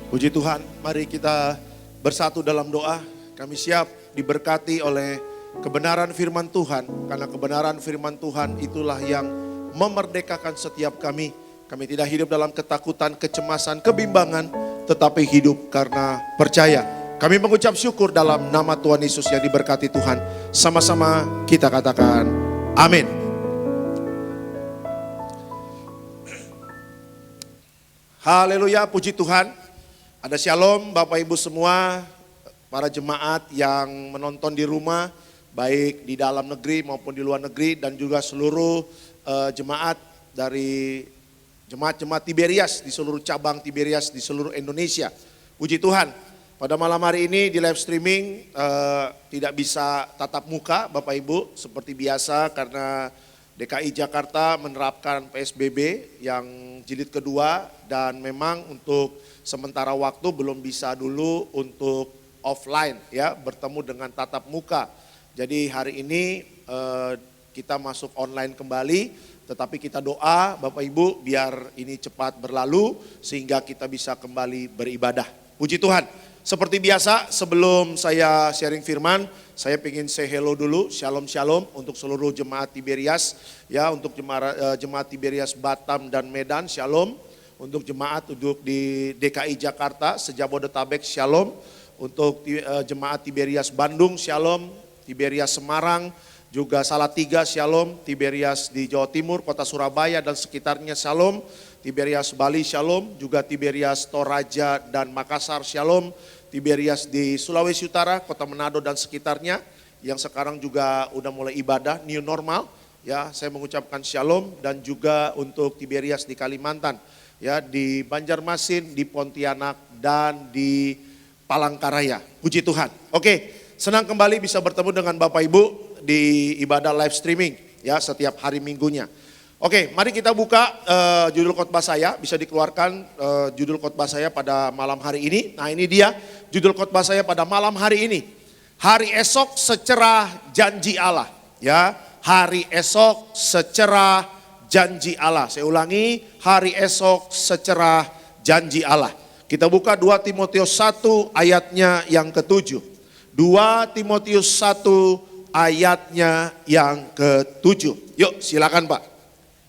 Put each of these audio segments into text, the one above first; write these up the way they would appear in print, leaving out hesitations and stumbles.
Puji Tuhan, mari kita bersatu dalam doa. Kami siap diberkati oleh kebenaran firman Tuhan. Karena kebenaran firman Tuhan itulah yang memerdekakan setiap kami. Kami tidak hidup dalam ketakutan, kecemasan, kebimbangan, tetapi hidup karena percaya. Kami mengucap syukur dalam nama Tuhan Yesus yang diberkati Tuhan. Sama-sama kita katakan amin. Haleluya, puji Tuhan. Ada shalom Bapak Ibu semua, para jemaat yang menonton di rumah, baik di dalam negeri maupun di luar negeri, dan juga seluruh jemaat dari jemaat-jemaat Tiberias di seluruh cabang Tiberias di seluruh Indonesia. Puji Tuhan, pada malam hari ini di live streaming tidak bisa tatap muka Bapak Ibu seperti biasa karena DKI Jakarta menerapkan PSBB yang jilid kedua, dan memang untuk sementara waktu belum bisa dulu untuk offline ya, bertemu dengan tatap muka. Jadi hari ini kita masuk online kembali, tetapi kita doa Bapak Ibu biar ini cepat berlalu sehingga kita bisa kembali beribadah. Puji Tuhan. Seperti biasa sebelum saya sharing firman, saya ingin say hello dulu, shalom shalom untuk seluruh jemaat Tiberias ya, untuk jemaat Tiberias Batam dan Medan, shalom. Untuk jemaat di DKI Jakarta, sejabodetabek, shalom. Untuk jemaat Tiberias Bandung, shalom. Tiberias Semarang, juga Salatiga, shalom. Tiberias di Jawa Timur, kota Surabaya dan sekitarnya, shalom. Tiberias Bali, shalom. Juga Tiberias Toraja dan Makassar, shalom. Tiberias di Sulawesi Utara, kota Manado dan sekitarnya, yang sekarang juga udah mulai ibadah, new normal. Ya, saya mengucapkan shalom. Dan juga untuk Tiberias di Kalimantan, ya, di Banjarmasin, di Pontianak, dan di Palangkaraya. Puji Tuhan. Oke, senang kembali bisa bertemu dengan Bapak Ibu di ibadah live streaming ya, setiap hari Minggunya. Oke, mari kita buka judul khotbah saya, bisa dikeluarkan judul khotbah saya pada malam hari ini. Nah, ini dia judul khotbah saya pada malam hari ini. Hari esok secerah janji Allah, ya. Hari esok secerah janji Allah. Saya ulangi, hari esok secerah janji Allah. Kita buka 2 Timotius 1 ayatnya yang ke-7. 2 Timotius 1 ayatnya yang ke-7. Yuk silakan Pak.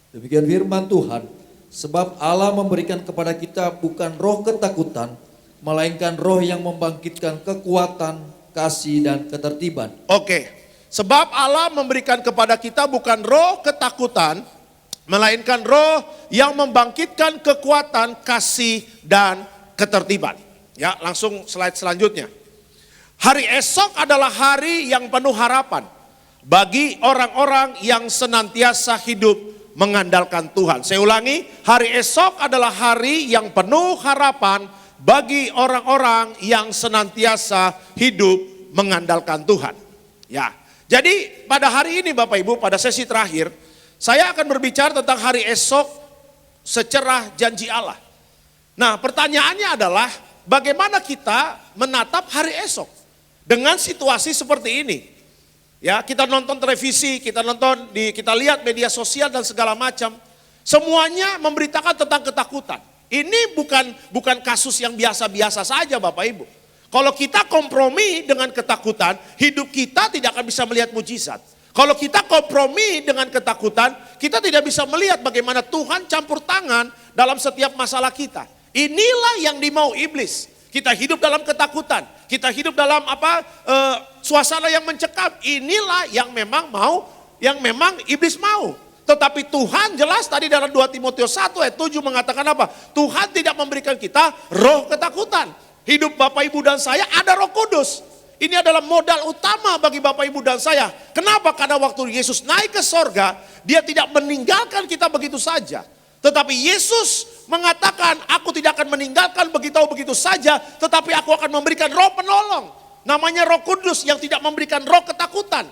Demikian firman Tuhan, sebab Allah memberikan kepada kita bukan roh ketakutan, melainkan roh yang membangkitkan kekuatan, kasih dan ketertiban. Oke, sebab Allah memberikan kepada kita bukan roh ketakutan, melainkan roh yang membangkitkan kekuatan, kasih, dan ketertiban. Ya, langsung slide selanjutnya. Hari esok adalah hari yang penuh harapan bagi orang-orang yang senantiasa hidup mengandalkan Tuhan. Saya ulangi, hari esok adalah hari yang penuh harapan bagi orang-orang yang senantiasa hidup mengandalkan Tuhan. Ya, jadi pada hari ini Bapak Ibu, pada sesi terakhir, saya akan berbicara tentang hari esok secerah janji Allah. Nah, pertanyaannya adalah bagaimana kita menatap hari esok dengan situasi seperti ini? Ya, kita nonton televisi, kita lihat media sosial dan segala macam. Semuanya memberitakan tentang ketakutan. Ini bukan kasus yang biasa-biasa saja Bapak Ibu. Kalau kita kompromi dengan ketakutan, hidup kita tidak akan bisa melihat mujizat. Kalau kita kompromi dengan ketakutan, kita tidak bisa melihat bagaimana Tuhan campur tangan dalam setiap masalah kita. Inilah yang dimau iblis. Kita hidup dalam ketakutan, kita hidup dalam suasana yang mencekam. Inilah yang memang iblis mau. Tetapi Tuhan jelas tadi dalam 2 Timotius 1 ayat 7 mengatakan apa? Tuhan tidak memberikan kita roh ketakutan. Hidup Bapak Ibu dan saya ada Roh Kudus. Ini adalah modal utama bagi Bapak Ibu dan saya. Kenapa? Karena waktu Yesus naik ke sorga, dia tidak meninggalkan kita begitu saja. Tetapi Yesus mengatakan, aku tidak akan meninggalkan begitu saja, tetapi aku akan memberikan roh penolong. Namanya Roh Kudus yang tidak memberikan roh ketakutan.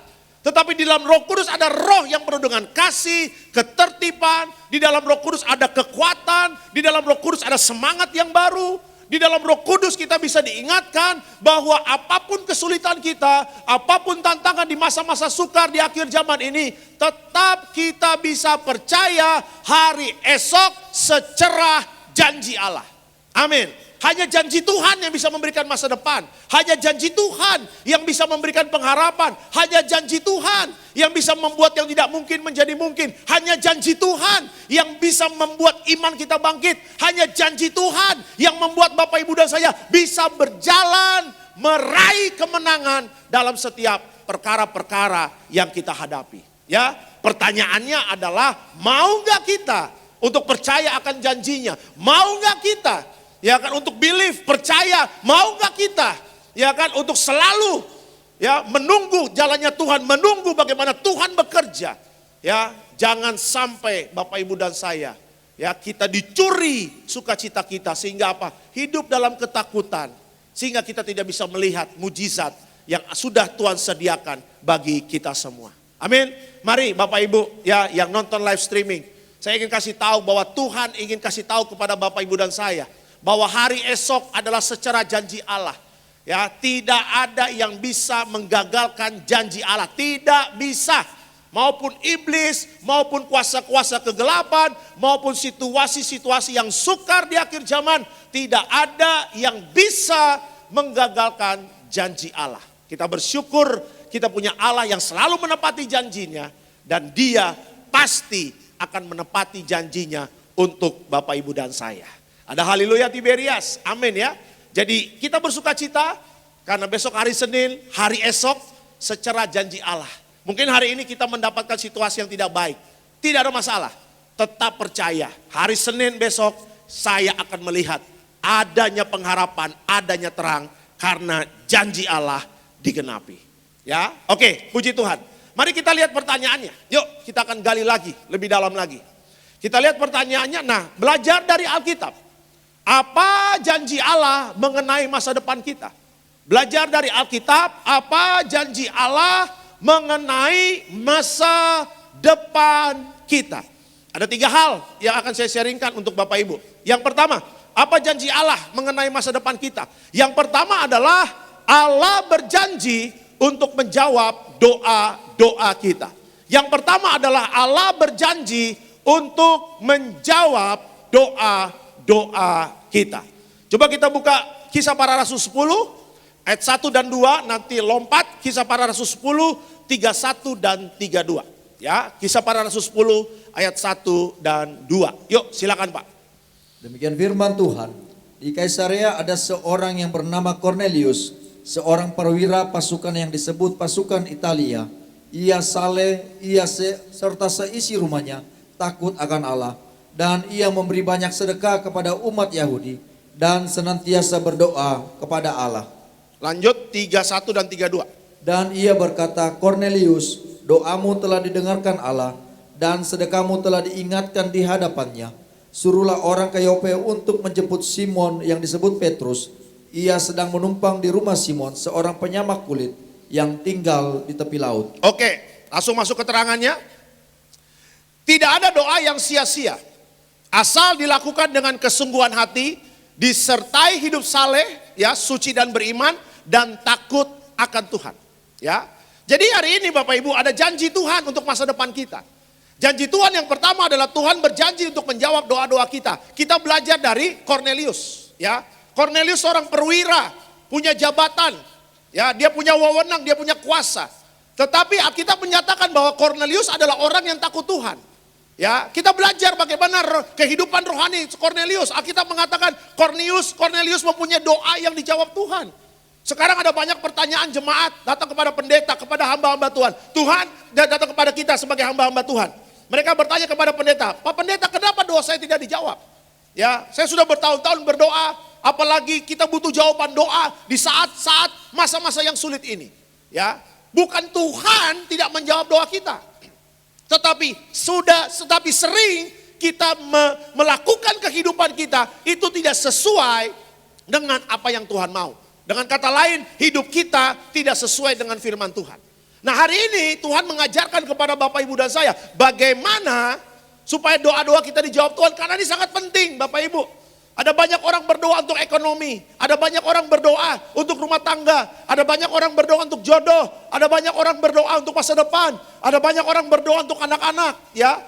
Tetapi di dalam Roh Kudus ada roh yang penuh dengan kasih, ketertiban. Di dalam Roh Kudus ada kekuatan, di dalam Roh Kudus ada semangat yang baru. Di dalam Roh Kudus kita bisa diingatkan bahwa apapun kesulitan kita, apapun tantangan di masa-masa sukar di akhir zaman ini, tetap kita bisa percaya hari esok secerah janji Allah. Amin. Hanya janji Tuhan yang bisa memberikan masa depan. Hanya janji Tuhan yang bisa memberikan pengharapan. Hanya janji Tuhan yang bisa membuat yang tidak mungkin menjadi mungkin. Hanya janji Tuhan yang bisa membuat iman kita bangkit. Hanya janji Tuhan yang membuat Bapak Ibu dan saya bisa berjalan meraih kemenangan dalam setiap perkara-perkara yang kita hadapi. Ya, pertanyaannya adalah mau nggak kita untuk percaya akan janjinya? Mau nggak kita? Ya kan, untuk believe, percaya, mau gak kita? Ya kan, untuk selalu ya menunggu jalannya Tuhan, menunggu bagaimana Tuhan bekerja. Ya, jangan sampai Bapak Ibu dan saya ya kita dicuri sukacita kita sehingga apa? Hidup dalam ketakutan sehingga kita tidak bisa melihat mujizat yang sudah Tuhan sediakan bagi kita semua. Amin. Mari Bapak Ibu ya yang nonton live streaming, saya ingin kasih tahu bahwa Tuhan ingin kasih tahu kepada Bapak Ibu dan saya bahwa hari esok adalah secara janji Allah. Ya, tidak ada yang bisa menggagalkan janji Allah, tidak bisa. Maupun iblis, maupun kuasa-kuasa kegelapan, maupun situasi-situasi yang sukar di akhir zaman, tidak ada yang bisa menggagalkan janji Allah. Kita bersyukur kita punya Allah yang selalu menepati janjinya dan Dia pasti akan menepati janjinya untuk Bapak Ibu dan saya. Ada haleluya Tiberias, amin ya. Jadi kita bersuka cita karena besok hari Senin, hari esok secara janji Allah. Mungkin hari ini kita mendapatkan situasi yang tidak baik, tidak ada masalah. Tetap percaya, hari Senin besok saya akan melihat adanya pengharapan, adanya terang karena janji Allah digenapi. Ya, oke, puji Tuhan. Mari kita lihat pertanyaannya. Yuk kita akan gali lagi, lebih dalam lagi. Kita lihat pertanyaannya, nah belajar dari Alkitab. Apa janji Allah mengenai masa depan kita? Belajar dari Alkitab, apa janji Allah mengenai masa depan kita? Ada 3 hal yang akan saya sharingkan untuk Bapak Ibu. Yang pertama, apa janji Allah mengenai masa depan kita? Yang pertama adalah Allah berjanji untuk menjawab doa-doa kita. Yang pertama adalah Allah berjanji untuk menjawab doa-doa kita. Coba kita buka Kisah Para Rasul 10 ayat 1 dan 2, nanti lompat Kisah Para Rasul 10 31 dan 32. Ya, Kisah Para Rasul 10 ayat 1 dan 2. Yuk, silakan Pak. Demikian firman Tuhan. Di Kaisarea ada seorang yang bernama Cornelius, seorang perwira pasukan yang disebut pasukan Italia. Ia saleh, serta seisi rumahnya takut akan Allah. Dan ia memberi banyak sedekah kepada umat Yahudi dan senantiasa berdoa kepada Allah. Lanjut 31 dan 32. Dan ia berkata, Cornelius, doamu telah didengarkan Allah dan sedekahmu telah diingatkan di hadapannya. Suruhlah orang ke Yope untuk menjemput Simon yang disebut Petrus. Ia sedang menumpang di rumah Simon, seorang penyamak kulit yang tinggal di tepi laut. Oke, langsung masuk keterangannya. Tidak ada doa yang sia-sia. Asal dilakukan dengan kesungguhan hati, disertai hidup saleh, ya, suci dan beriman, dan takut akan Tuhan. Ya, jadi hari ini Bapak Ibu ada janji Tuhan untuk masa depan kita. Janji Tuhan yang pertama adalah Tuhan berjanji untuk menjawab doa-doa kita. Kita belajar dari Cornelius. Ya, Cornelius seorang perwira, punya jabatan, ya, dia punya wewenang, dia punya kuasa. Tetapi Alkitab menyatakan bahwa Cornelius adalah orang yang takut Tuhan. Ya, kita belajar bagaimana kehidupan rohani Cornelius. Alkitab mengatakan Cornelius mempunyai doa yang dijawab Tuhan. Sekarang ada banyak pertanyaan jemaat datang kepada pendeta, kepada hamba-hamba Tuhan. Tuhan datang kepada kita sebagai hamba-hamba Tuhan. Mereka bertanya kepada pendeta, Pak Pendeta, kenapa doa saya tidak dijawab? Ya, saya sudah bertahun-tahun berdoa, apalagi kita butuh jawaban doa di saat-saat masa-masa yang sulit ini. Ya, bukan Tuhan tidak menjawab doa kita. Tetapi sering kita melakukan kehidupan kita itu tidak sesuai dengan apa yang Tuhan mau. Dengan kata lain, hidup kita tidak sesuai dengan firman Tuhan. Nah, hari ini Tuhan mengajarkan kepada Bapak Ibu dan saya bagaimana supaya doa-doa kita dijawab Tuhan, karena ini sangat penting Bapak Ibu. Ada banyak orang berdoa untuk ekonomi, ada banyak orang berdoa untuk rumah tangga, ada banyak orang berdoa untuk jodoh, ada banyak orang berdoa untuk masa depan, ada banyak orang berdoa untuk anak-anak, ya.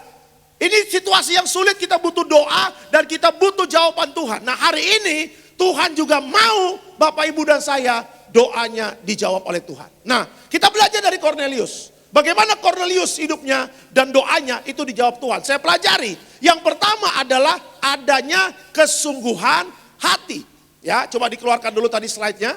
Ini situasi yang sulit, kita butuh doa dan kita butuh jawaban Tuhan. Nah, hari ini Tuhan juga mau Bapak Ibu dan saya doanya dijawab oleh Tuhan. Nah, kita belajar dari Kornelius. Bagaimana Kornelius hidupnya dan doanya itu dijawab Tuhan. Saya pelajari. Yang pertama adalah adanya kesungguhan hati. Ya, coba dikeluarkan dulu tadi slide-nya.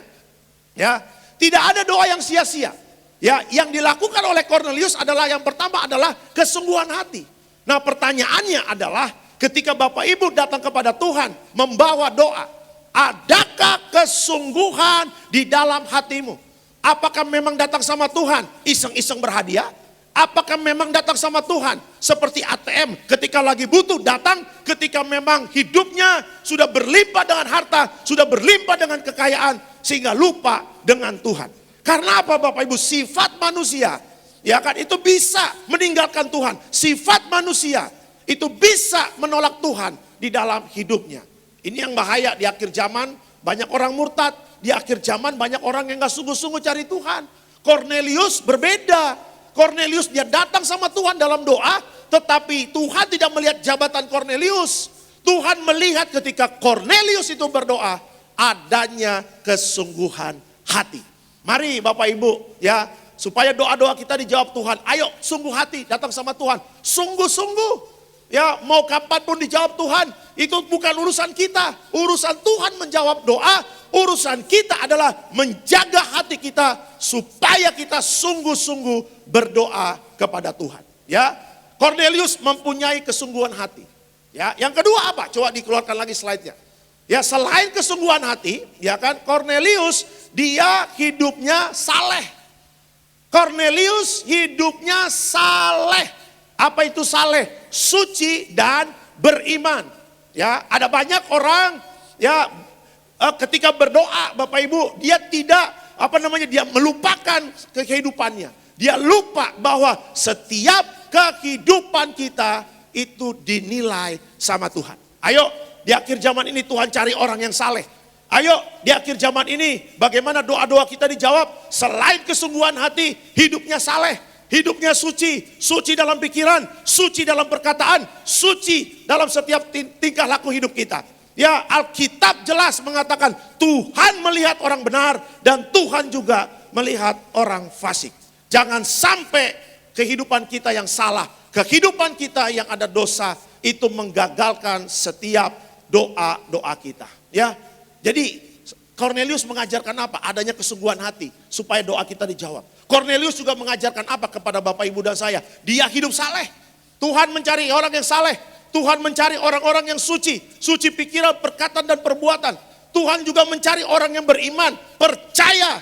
Ya, tidak ada doa yang sia-sia. Ya, yang dilakukan oleh Kornelius adalah yang pertama adalah kesungguhan hati. Nah, pertanyaannya adalah ketika Bapak Ibu datang kepada Tuhan membawa doa, adakah kesungguhan di dalam hatimu? Apakah memang datang sama Tuhan iseng-iseng berhadiah? Apakah memang datang sama Tuhan seperti ATM ketika lagi butuh datang, ketika memang hidupnya sudah berlimpah dengan harta, sudah berlimpah dengan kekayaan sehingga lupa dengan Tuhan. Karena apa Bapak Ibu? Sifat manusia, ya kan, itu bisa meninggalkan Tuhan. Sifat manusia itu bisa menolak Tuhan di dalam hidupnya. Ini yang bahaya di akhir zaman, banyak orang murtad. Di akhir zaman banyak orang yang gak sungguh-sungguh cari Tuhan. Kornelius berbeda. Kornelius dia datang sama Tuhan dalam doa, tetapi Tuhan tidak melihat jabatan Kornelius. Tuhan melihat ketika Kornelius itu berdoa, adanya kesungguhan hati. Mari Bapak Ibu, ya, supaya doa-doa kita dijawab Tuhan. Ayo sungguh hati datang sama Tuhan. Sungguh-sungguh. Ya, mau kapanpun dijawab Tuhan, itu bukan urusan kita. Urusan Tuhan menjawab doa, urusan kita adalah menjaga hati kita supaya kita sungguh-sungguh berdoa kepada Tuhan. Ya, Kornelius mempunyai kesungguhan hati. Ya, yang kedua apa? Coba dikeluarkan lagi slide-nya. Ya, selain kesungguhan hati, ya kan, Kornelius dia hidupnya saleh. Kornelius hidupnya saleh. Apa itu saleh? Suci dan beriman. Ya, ada banyak orang ya ketika berdoa Bapak Ibu, dia tidak dia melupakan kehidupannya. Dia lupa bahwa setiap kehidupan kita itu dinilai sama Tuhan. Ayo, di akhir zaman ini Tuhan cari orang yang saleh. Ayo, di akhir zaman ini bagaimana doa-doa kita dijawab? Selain kesungguhan hati, hidupnya saleh. Hidupnya suci, suci dalam pikiran, suci dalam perkataan, suci dalam setiap tingkah laku hidup kita. Ya, Alkitab jelas mengatakan Tuhan melihat orang benar dan Tuhan juga melihat orang fasik. Jangan sampai kehidupan kita yang salah, kehidupan kita yang ada dosa itu menggagalkan setiap doa-doa kita. Ya, jadi Kornelius mengajarkan apa? Adanya kesungguhan hati supaya doa kita dijawab. Kornelius juga mengajarkan apa kepada Bapak Ibu dan saya? Dia hidup saleh. Tuhan mencari orang yang saleh. Tuhan mencari orang-orang yang suci. Suci pikiran, perkataan dan perbuatan. Tuhan juga mencari orang yang beriman. Percaya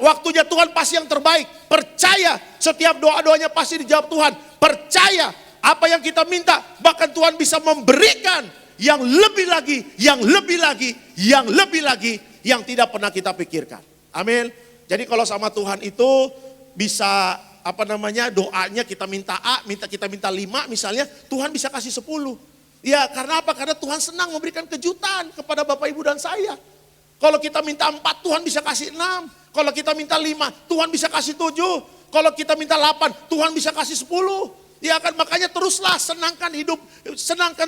waktunya Tuhan pasti yang terbaik. Percaya setiap doa-doanya pasti dijawab Tuhan. Percaya apa yang kita minta bahkan Tuhan bisa memberikan yang lebih lagi, yang lebih lagi, yang lebih lagi yang tidak pernah kita pikirkan. Amin. Jadi kalau sama Tuhan itu bisa doanya kita minta A, kita minta 5 misalnya, Tuhan bisa kasih 10. Ya, karena apa? Karena Tuhan senang memberikan kejutan kepada Bapak Ibu dan saya. Kalau kita minta 4, Tuhan bisa kasih 6. Kalau kita minta 5, Tuhan bisa kasih 7. Kalau kita minta 8, Tuhan bisa kasih 10. Ya kan, makanya teruslah senangkan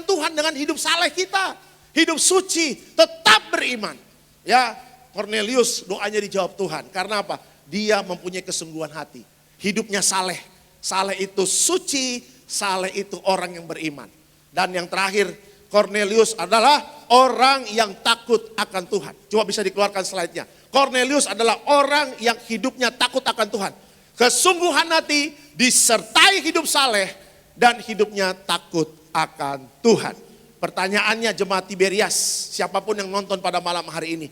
Tuhan dengan hidup saleh kita. Hidup suci, tetap beriman. Ya, Kornelius doanya dijawab Tuhan. Karena apa? Dia mempunyai kesungguhan hati. Hidupnya saleh. Saleh itu suci, saleh itu orang yang beriman. Dan yang terakhir, Kornelius adalah orang yang takut akan Tuhan. Coba bisa dikeluarkan slide-nya. Kornelius adalah orang yang hidupnya takut akan Tuhan. Kesungguhan hati disertai hidup saleh dan hidupnya takut akan Tuhan. Pertanyaannya jemaat Tiberias, siapapun yang nonton pada malam hari ini,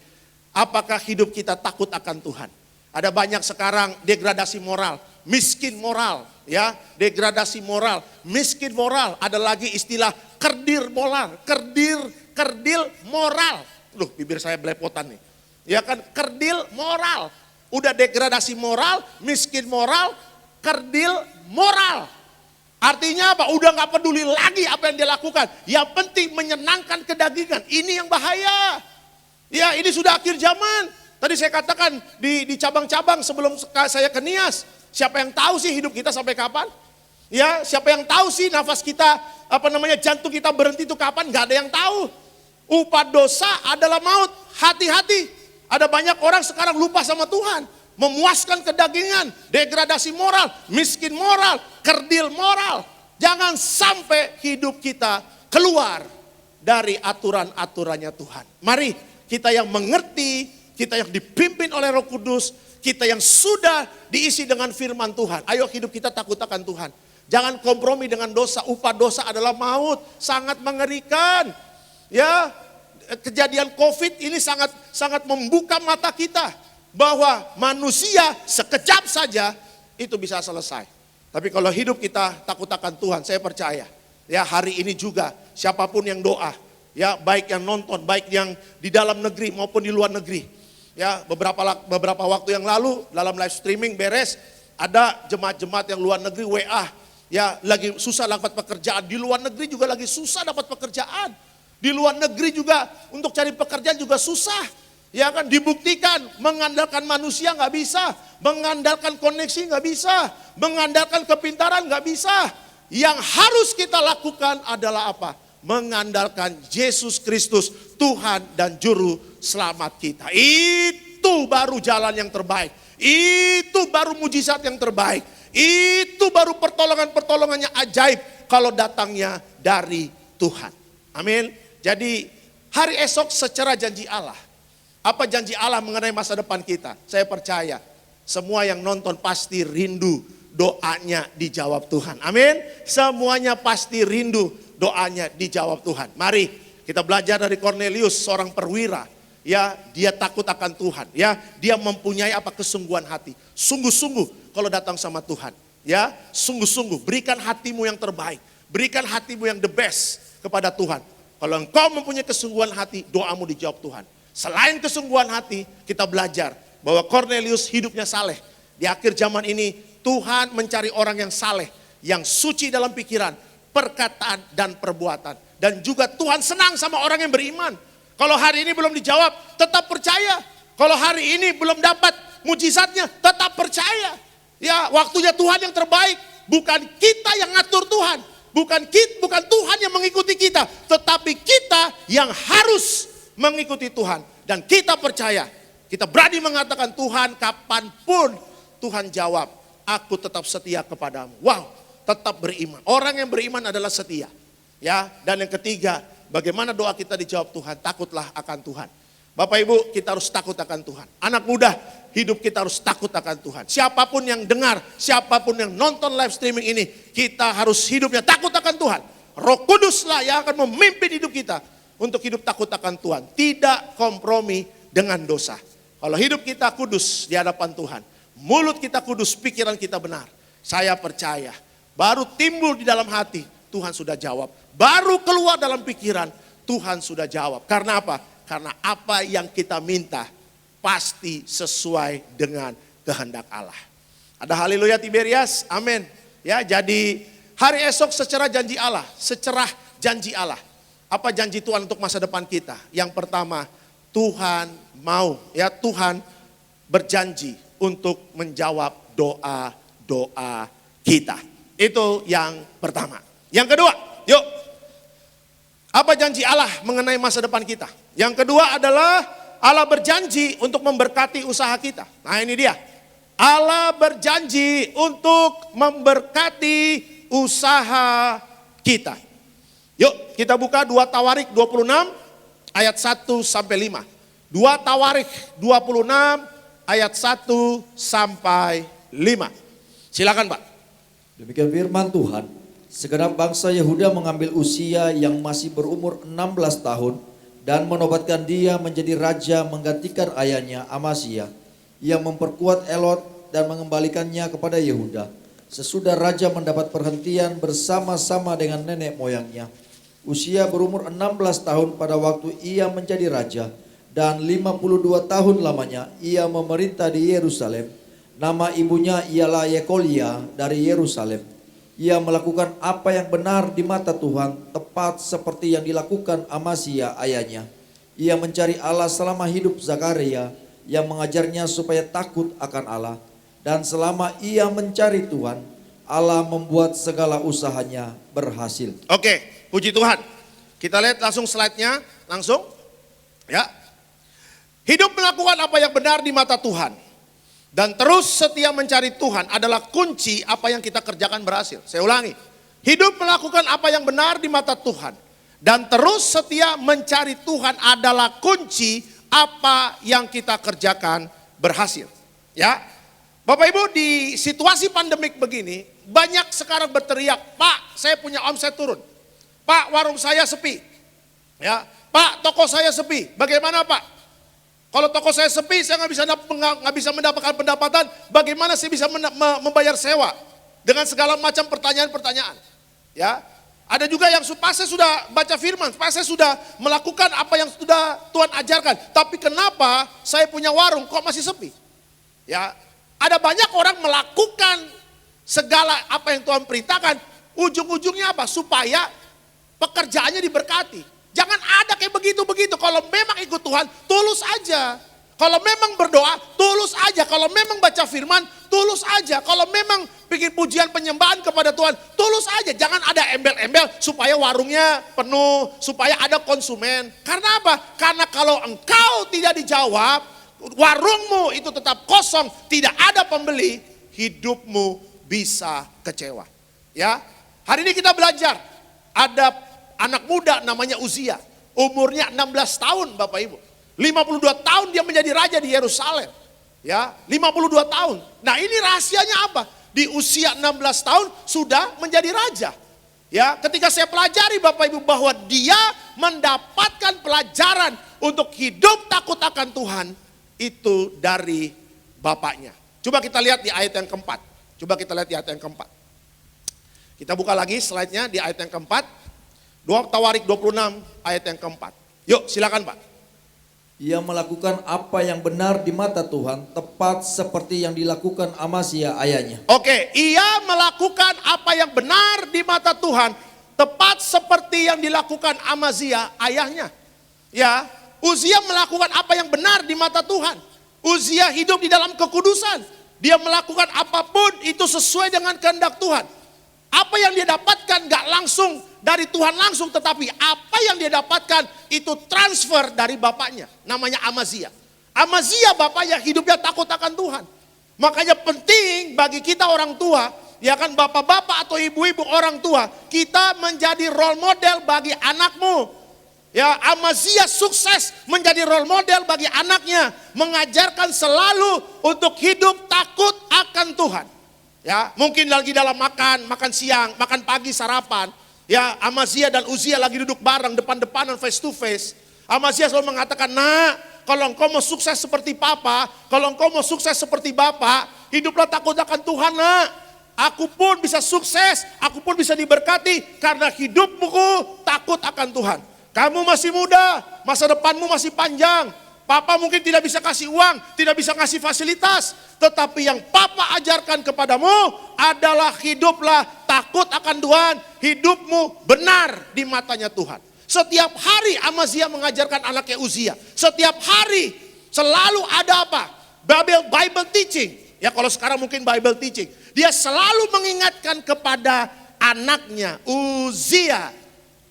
apakah hidup kita takut akan Tuhan? Ada banyak sekarang degradasi moral, miskin moral, ya, degradasi moral, miskin moral. Ada lagi istilah kerdil moral, kerdil moral. Loh, bibir saya belepotan nih. Ya kan, kerdil moral. Udah degradasi moral, miskin moral, kerdil moral. Artinya apa? Udah gak peduli lagi apa yang dia lakukan. Yang penting menyenangkan kedagingan. Ini yang bahaya. Ya, ini sudah akhir zaman. Tadi saya katakan di cabang-cabang sebelum saya ke Nias. Siapa yang tahu sih hidup kita sampai kapan? Ya, siapa yang tahu sih nafas kita, jantung kita berhenti itu kapan? Gak ada yang tahu. Upah dosa adalah maut. Hati-hati. Ada banyak orang sekarang lupa sama Tuhan. Memuaskan kedagingan, degradasi moral, miskin moral, kerdil moral. Jangan sampai hidup kita keluar dari aturan-aturannya Tuhan. Mari kita yang mengerti, kita yang dipimpin oleh Roh Kudus, kita yang sudah diisi dengan firman Tuhan. Ayo hidup kita takut akan Tuhan. Jangan kompromi dengan dosa. Upah dosa adalah maut. Sangat mengerikan. Ya, kejadian COVID ini sangat membuka mata kita. Bahwa manusia sekejap saja itu bisa selesai. Tapi kalau hidup kita takut akan Tuhan, saya percaya. Ya, hari ini juga siapapun yang doa, ya baik yang nonton, baik yang di dalam negeri maupun di luar negeri. Ya, beberapa waktu yang lalu dalam live streaming beres, ada jemaat-jemaat yang luar negeri WA, ya lagi susah dapat pekerjaan. Di luar negeri juga lagi susah dapat pekerjaan. Di luar negeri juga untuk cari pekerjaan juga susah. Ya kan, dibuktikan mengandalkan manusia nggak bisa, mengandalkan koneksi nggak bisa, mengandalkan kepintaran nggak bisa. Yang harus kita lakukan adalah apa? Mengandalkan Yesus Kristus, Tuhan dan Juru Selamat kita. Itu baru jalan yang terbaik. Itu baru mujizat yang terbaik. Itu baru pertolongan-pertolongannya ajaib kalau datangnya dari Tuhan. Amin. Jadi hari esok secara janji Allah. Apa janji Allah mengenai masa depan kita? Saya percaya semua yang nonton pasti rindu doanya dijawab Tuhan. Amin. Semuanya pasti rindu doanya dijawab Tuhan. Mari kita belajar dari Cornelius, seorang perwira. Ya, dia takut akan Tuhan. Ya, dia mempunyai apa kesungguhan hati. Sungguh-sungguh kalau datang sama Tuhan. Ya, sungguh-sungguh berikan hatimu yang terbaik. Berikan hatimu yang the best kepada Tuhan. Kalau engkau mempunyai kesungguhan hati, doamu dijawab Tuhan. Selain kesungguhan hati, kita belajar bahwa Cornelius hidupnya saleh. Di akhir zaman ini Tuhan mencari orang yang saleh, yang suci dalam pikiran, perkataan dan perbuatan. Dan juga Tuhan senang sama orang yang beriman. Kalau hari ini belum dijawab, tetap percaya. Kalau hari ini belum dapat mujizatnya, tetap percaya. Ya, waktunya Tuhan yang terbaik, bukan kita yang ngatur Tuhan, bukan Tuhan yang mengikuti kita, tetapi kita yang harus mengikuti Tuhan. Dan kita percaya, kita berani mengatakan Tuhan kapanpun Tuhan jawab, aku tetap setia kepadamu. Wow, tetap beriman. Orang yang beriman adalah setia. Ya, dan yang ketiga, bagaimana doa kita dijawab Tuhan? Takutlah akan Tuhan. Bapak Ibu, kita harus takut akan Tuhan. Anak muda, hidup kita harus takut akan Tuhan. Siapapun yang dengar, siapapun yang nonton live streaming ini, kita harus hidupnya takut akan Tuhan. Roh Kuduslah yang akan memimpin hidup kita untuk hidup takut akan Tuhan. Tidak kompromi dengan dosa. Kalau hidup kita kudus di hadapan Tuhan, mulut kita kudus, pikiran kita benar. Saya percaya, baru timbul di dalam hati, Tuhan sudah jawab. Baru keluar dalam pikiran, Tuhan sudah jawab. Karena apa? Karena apa yang kita minta pasti sesuai dengan kehendak Allah. Ada haleluya Tiberias, amin. Ya, jadi hari esok secara janji Allah, secerah janji Allah. Apa janji Tuhan untuk masa depan kita? Yang pertama, Tuhan mau, ya Tuhan berjanji untuk menjawab doa-doa kita. Itu yang pertama. Yang kedua, yuk. Apa janji Allah mengenai masa depan kita? Yang kedua adalah Allah berjanji untuk memberkati usaha kita. Nah ini dia. Allah berjanji untuk memberkati usaha kita. Yuk kita buka 2 Tawarik 26 ayat 1 sampai 5. 2 Tawarik 26 ayat 1 sampai 5. Silakan Pak. Demikian firman Tuhan. Segenap bangsa Yehuda mengambil Usia yang masih berumur 16 tahun dan menobatkan dia menjadi raja menggantikan ayahnya Amasya. Ia memperkuat Elot dan mengembalikannya kepada Yehuda. Sesudah raja mendapat perhentian bersama-sama dengan nenek moyangnya. Usia berumur 16 tahun pada waktu ia menjadi raja dan 52 tahun lamanya ia memerintah di Yerusalem. Nama ibunya ialah Yekolia dari Yerusalem. Ia melakukan apa yang benar di mata Tuhan, tepat seperti yang dilakukan Amasya ayahnya. Ia mencari Allah selama hidup Zakaria yang mengajarnya supaya takut akan Allah. Dan selama ia mencari Tuhan, Allah membuat segala usahanya berhasil. Oke, puji Tuhan. Kita lihat langsung slide-nya. langsung. Ya. Hidup melakukan apa yang benar di mata Tuhan. Dan terus setia mencari Tuhan adalah kunci apa yang kita kerjakan berhasil. Saya ulangi. Hidup melakukan apa yang benar di mata Tuhan. Dan terus setia mencari Tuhan adalah kunci apa yang kita kerjakan berhasil. Ya. Bapak Ibu, di situasi pandemik begini, banyak sekarang berteriak, "Pak, saya punya omset turun. Pak, warung saya sepi. Ya, Pak, toko saya sepi. Bagaimana, Pak? Kalau toko saya sepi, saya nggak bisa mendapatkan pendapatan. Bagaimana saya bisa membayar sewa?" Dengan segala macam pertanyaan-pertanyaan. Ya, ada juga yang Pak, saya sudah baca firman, Pak, saya sudah melakukan apa yang sudah Tuhan ajarkan. Tapi kenapa saya punya warung kok masih sepi? Ya, ada banyak orang melakukan segala apa yang Tuhan perintahkan. Ujung-ujungnya apa? Supaya pekerjaannya diberkati. Jangan ada kayak begitu-begitu. Kalau memang ikut Tuhan, tulus aja. Kalau memang berdoa, tulus aja. Kalau memang baca firman, tulus aja. Kalau memang bikin pujian penyembahan kepada Tuhan, tulus aja. Jangan ada embel-embel supaya warungnya penuh, supaya ada konsumen. Karena apa? Karena kalau engkau tidak dijawab, warungmu itu tetap kosong, tidak ada pembeli, hidupmu bisa kecewa. Ya, hari ini kita belajar. Ada anak muda namanya Uzia, umurnya 16 tahun Bapak Ibu. 52 tahun dia menjadi raja di Yerusalem. Ya, 52 tahun. Nah, ini rahasianya apa? Di usia 16 tahun sudah menjadi raja. Ya, ketika saya pelajari Bapak Ibu bahwa dia mendapatkan pelajaran untuk hidup takut akan Tuhan itu dari bapaknya. Coba kita lihat di ayat yang keempat. Coba kita lihat di ayat yang keempat. Kita buka lagi slide-nya di ayat yang keempat. 2 Tawarik 26 ayat yang keempat. Yuk silakan Pak. Ia melakukan apa yang benar di mata Tuhan, tepat seperti yang dilakukan Amazia ayahnya. Oke, ia melakukan apa yang benar di mata Tuhan, tepat seperti yang dilakukan Amazia ayahnya. Ya, Uzia melakukan apa yang benar di mata Tuhan. Uzia hidup di dalam kekudusan. Dia melakukan apapun itu sesuai dengan kehendak Tuhan. Apa yang dia dapatkan gak langsung dari Tuhan langsung, tetapi apa yang dia dapatkan itu transfer dari bapaknya, namanya Amazia. Amazia bapaknya hidupnya takut akan Tuhan. Makanya penting bagi kita orang tua, ya kan, bapak-bapak atau ibu-ibu orang tua, kita menjadi role model bagi anakmu. Ya, Amazia sukses menjadi role model bagi anaknya, mengajarkan selalu untuk hidup takut akan Tuhan. Ya, mungkin lagi dalam makan siang, makan pagi, sarapan. Ya, Amazia dan Uzia lagi duduk bareng depan-depanan face to face. Amazia selalu mengatakan, "Nak, kalau engkau mau sukses seperti papa, kalau engkau mau sukses seperti bapak, hiduplah takut akan Tuhan, nak. Aku pun bisa sukses, aku pun bisa diberkati karena hidupmu takut akan Tuhan. Kamu masih muda, masa depanmu masih panjang. Papa mungkin tidak bisa kasih uang, tidak bisa kasih fasilitas. Tetapi yang Papa ajarkan kepadamu adalah hiduplah takut akan Tuhan. Hidupmu benar di matanya Tuhan." Setiap hari Amazia mengajarkan anaknya Uzia. Setiap hari selalu ada apa? Bible teaching. Ya, kalau sekarang mungkin Bible teaching. Dia selalu mengingatkan kepada anaknya Uzia,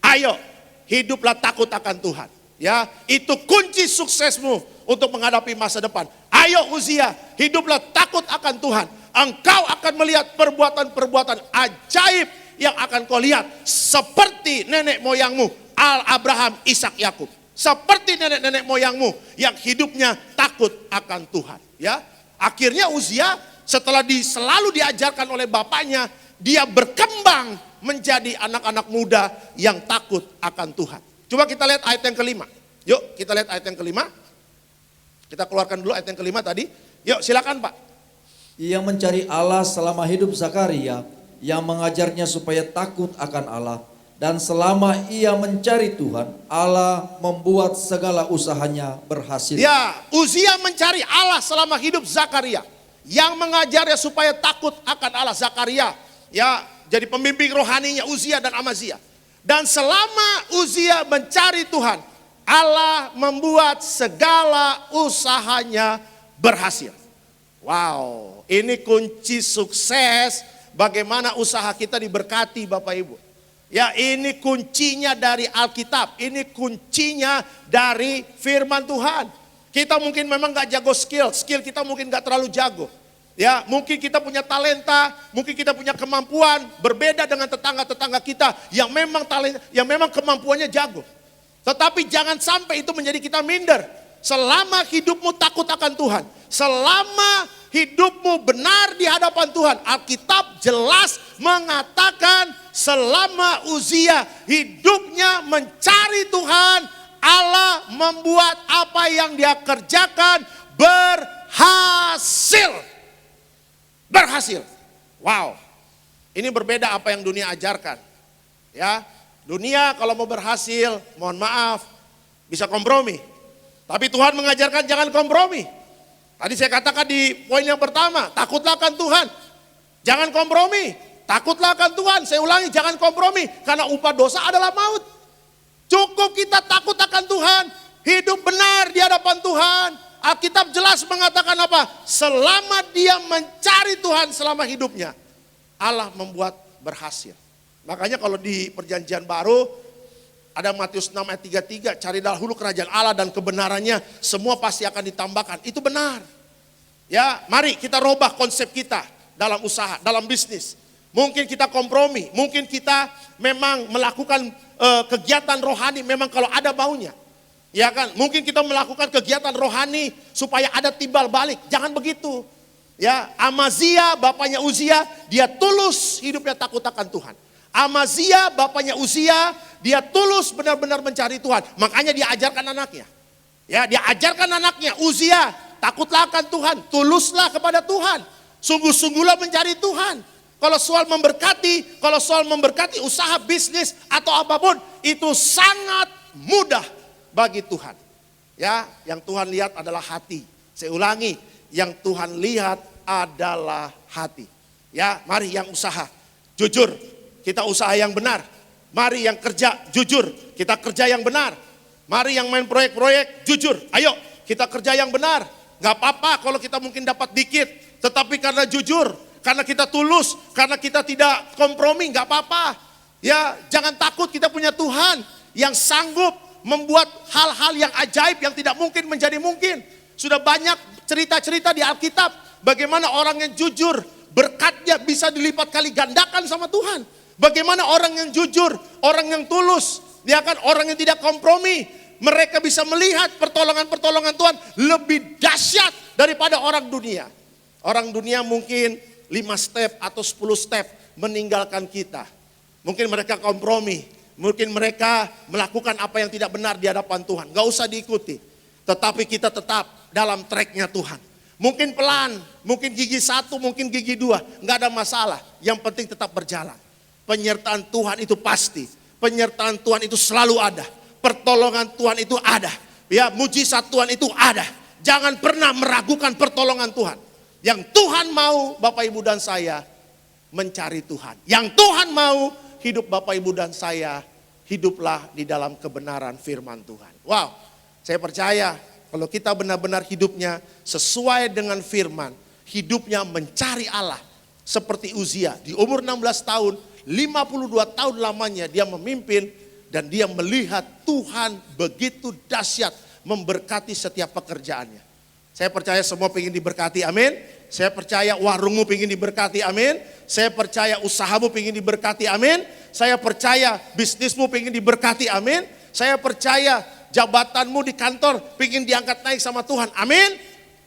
"Ayo, hiduplah takut akan Tuhan." Ya, itu kunci suksesmu untuk menghadapi masa depan. Ayo Uzia, hiduplah takut akan Tuhan. Engkau akan melihat perbuatan-perbuatan ajaib yang akan kau lihat. Seperti nenek moyangmu, Abraham, Ishak, Yakub. Seperti nenek-nenek moyangmu yang hidupnya takut akan Tuhan. Ya, akhirnya Uzia setelah selalu diajarkan oleh bapaknya, dia berkembang menjadi anak-anak muda yang takut akan Tuhan. Coba kita lihat ayat yang kelima. Yuk kita lihat ayat yang kelima. Kita keluarkan dulu ayat yang kelima tadi. Yuk silakan Pak. Ia mencari Allah selama hidup Zakaria, yang mengajarnya supaya takut akan Allah. Dan selama ia mencari Tuhan, Allah membuat segala usahanya berhasil. Ya, Uzia mencari Allah selama hidup Zakaria, yang mengajarnya supaya takut akan Allah. Zakaria, ya, jadi pembimbing rohaninya Uzia dan Amazia. Dan selama Uzia mencari Tuhan, Allah membuat segala usahanya berhasil. Wow, ini kunci sukses bagaimana usaha kita diberkati Bapak Ibu. Ya, ini kuncinya dari Alkitab, ini kuncinya dari firman Tuhan. Kita mungkin memang gak jago skill kita mungkin gak terlalu jago. Ya, mungkin kita punya talenta, mungkin kita punya kemampuan berbeda dengan tetangga-tetangga kita yang memang talenta, yang memang kemampuannya jago. Tetapi jangan sampai itu menjadi kita minder. Selama hidupmu takut akan Tuhan, selama hidupmu benar di hadapan Tuhan, Alkitab jelas mengatakan selama Uzia hidupnya mencari Tuhan, Allah membuat apa yang dia kerjakan berhasil. Berhasil. Wow. Ini berbeda apa yang dunia ajarkan. Ya, dunia kalau mau berhasil, mohon maaf, bisa kompromi. Tapi Tuhan mengajarkan jangan kompromi. Tadi saya katakan di poin yang pertama, takutlah akan Tuhan. Jangan kompromi, takutlah akan Tuhan. Saya ulangi, jangan kompromi, karena upah dosa adalah maut. Cukup kita takut akan Tuhan, hidup benar di hadapan Tuhan. Alkitab jelas mengatakan apa? Selama dia mencari Tuhan selama hidupnya, Allah membuat berhasil. Makanya kalau di perjanjian baru, ada Matius 6 ayat 33, cari dahulu kerajaan Allah dan kebenarannya, semua pasti akan ditambahkan. Itu benar. Ya, mari kita robah konsep kita dalam usaha, dalam bisnis. Mungkin kita kompromi, mungkin kita memang melakukan kegiatan rohani memang kalau ada baunya. Ya kan, mungkin kita melakukan kegiatan rohani supaya ada timbal balik. Jangan begitu. Ya, Amazia bapaknya Uzia, dia tulus hidupnya takut akan Tuhan. Amazia bapaknya Uzia, dia tulus benar-benar mencari Tuhan. Makanya dia ajarkan anaknya. Ya, dia ajarkan anaknya, Uzia, takutlah akan Tuhan, tuluslah kepada Tuhan. Sungguh-sungguhlah mencari Tuhan. Kalau soal memberkati usaha bisnis atau apapun, itu sangat mudah bagi Tuhan. Ya, yang Tuhan lihat adalah hati. Saya ulangi, yang Tuhan lihat adalah hati. Ya, mari yang usaha, jujur. Kita usaha yang benar. Mari yang kerja jujur, kita kerja yang benar. Mari yang main proyek-proyek jujur. Ayo kita kerja yang benar. Gak apa-apa kalau kita mungkin dapat dikit, tetapi karena jujur, karena kita tulus, karena kita tidak kompromi, gak apa-apa. Ya, jangan takut, kita punya Tuhan yang sanggup membuat hal-hal yang ajaib yang tidak mungkin menjadi mungkin. Sudah banyak cerita-cerita di Alkitab bagaimana orang yang jujur berkatnya bisa dilipat kali gandakan sama Tuhan. Bagaimana orang yang jujur, orang yang tulus, ya kan, orang yang tidak kompromi, mereka bisa melihat pertolongan-pertolongan Tuhan lebih dahsyat daripada orang dunia. Orang dunia mungkin 5 step atau 10 step meninggalkan kita. Mungkin mereka kompromi, mungkin mereka melakukan apa yang tidak benar di hadapan Tuhan. Gak usah diikuti, tetapi kita tetap dalam tracknya Tuhan. Mungkin pelan, mungkin gigi 1, mungkin gigi 2, gak ada masalah. Yang penting tetap berjalan. Penyertaan Tuhan itu pasti, penyertaan Tuhan itu selalu ada, pertolongan Tuhan itu ada, ya, mujizat Tuhan itu ada. Jangan pernah meragukan pertolongan Tuhan. Yang Tuhan mau Bapak Ibu dan saya mencari Tuhan. Yang Tuhan mau hidup Bapak Ibu dan saya, hiduplah di dalam kebenaran firman Tuhan. Wow, saya percaya kalau kita benar-benar hidupnya sesuai dengan firman, hidupnya mencari Allah. Seperti Uzia, di umur 16 tahun, 52 tahun lamanya dia memimpin dan dia melihat Tuhan begitu dahsyat memberkati setiap pekerjaannya. Saya percaya semua ingin diberkati, amin. Saya percaya warungmu ingin diberkati, amin. Saya percaya usahamu ingin diberkati, amin. Saya percaya bisnismu ingin diberkati, amin. Saya percaya jabatanmu di kantor ingin diangkat naik sama Tuhan, amin.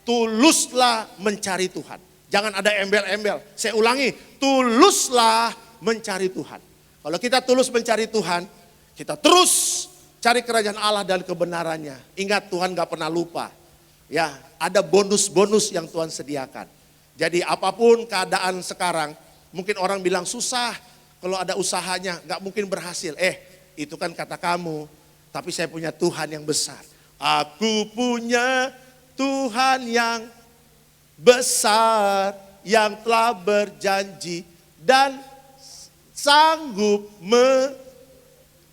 Tuluslah mencari Tuhan. Jangan ada embel-embel. Saya ulangi, tuluslah mencari Tuhan. Kalau kita tulus mencari Tuhan, kita terus cari kerajaan Allah dan kebenarannya. Ingat, Tuhan gak pernah lupa. Ya, ada bonus-bonus yang Tuhan sediakan. Jadi apapun keadaan sekarang, mungkin orang bilang susah, kalau ada usahanya gak mungkin berhasil. Itu kan kata kamu, tapi saya punya Tuhan yang besar. Aku punya Tuhan yang besar, yang telah berjanji dan sanggup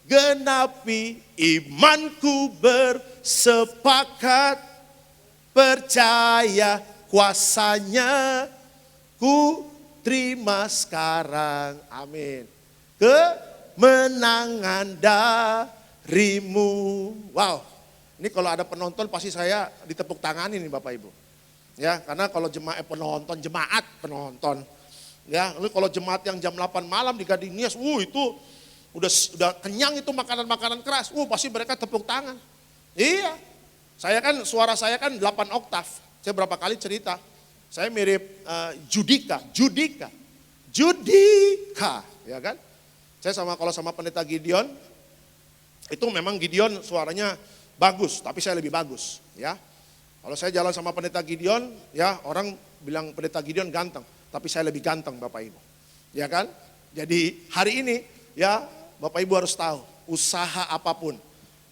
menggenapi. Imanku bersepakat, percaya kuasanya, ku terima sekarang, amin. kemenangan darimu. Wow, ini kalau ada penonton pasti saya ditepuk tangan ini Bapak Ibu. Ya, karena kalau jemaat penonton. Ya, lalu kalau jemaat yang jam 8 malam di Gading Nias, itu udah kenyang itu makanan-makanan keras. Pasti mereka tepuk tangan. Iya. Suara saya kan 8 oktav. Saya berapa kali cerita. Saya mirip Judika, ya kan? Saya kalau sama pendeta Gideon, itu memang Gideon suaranya bagus, tapi saya lebih bagus, ya. Kalau saya jalan sama pendeta Gideon, ya orang bilang pendeta Gideon ganteng, tapi saya lebih ganteng Bapak Ibu, ya kan? Jadi hari ini, ya Bapak Ibu harus tahu, usaha apapun,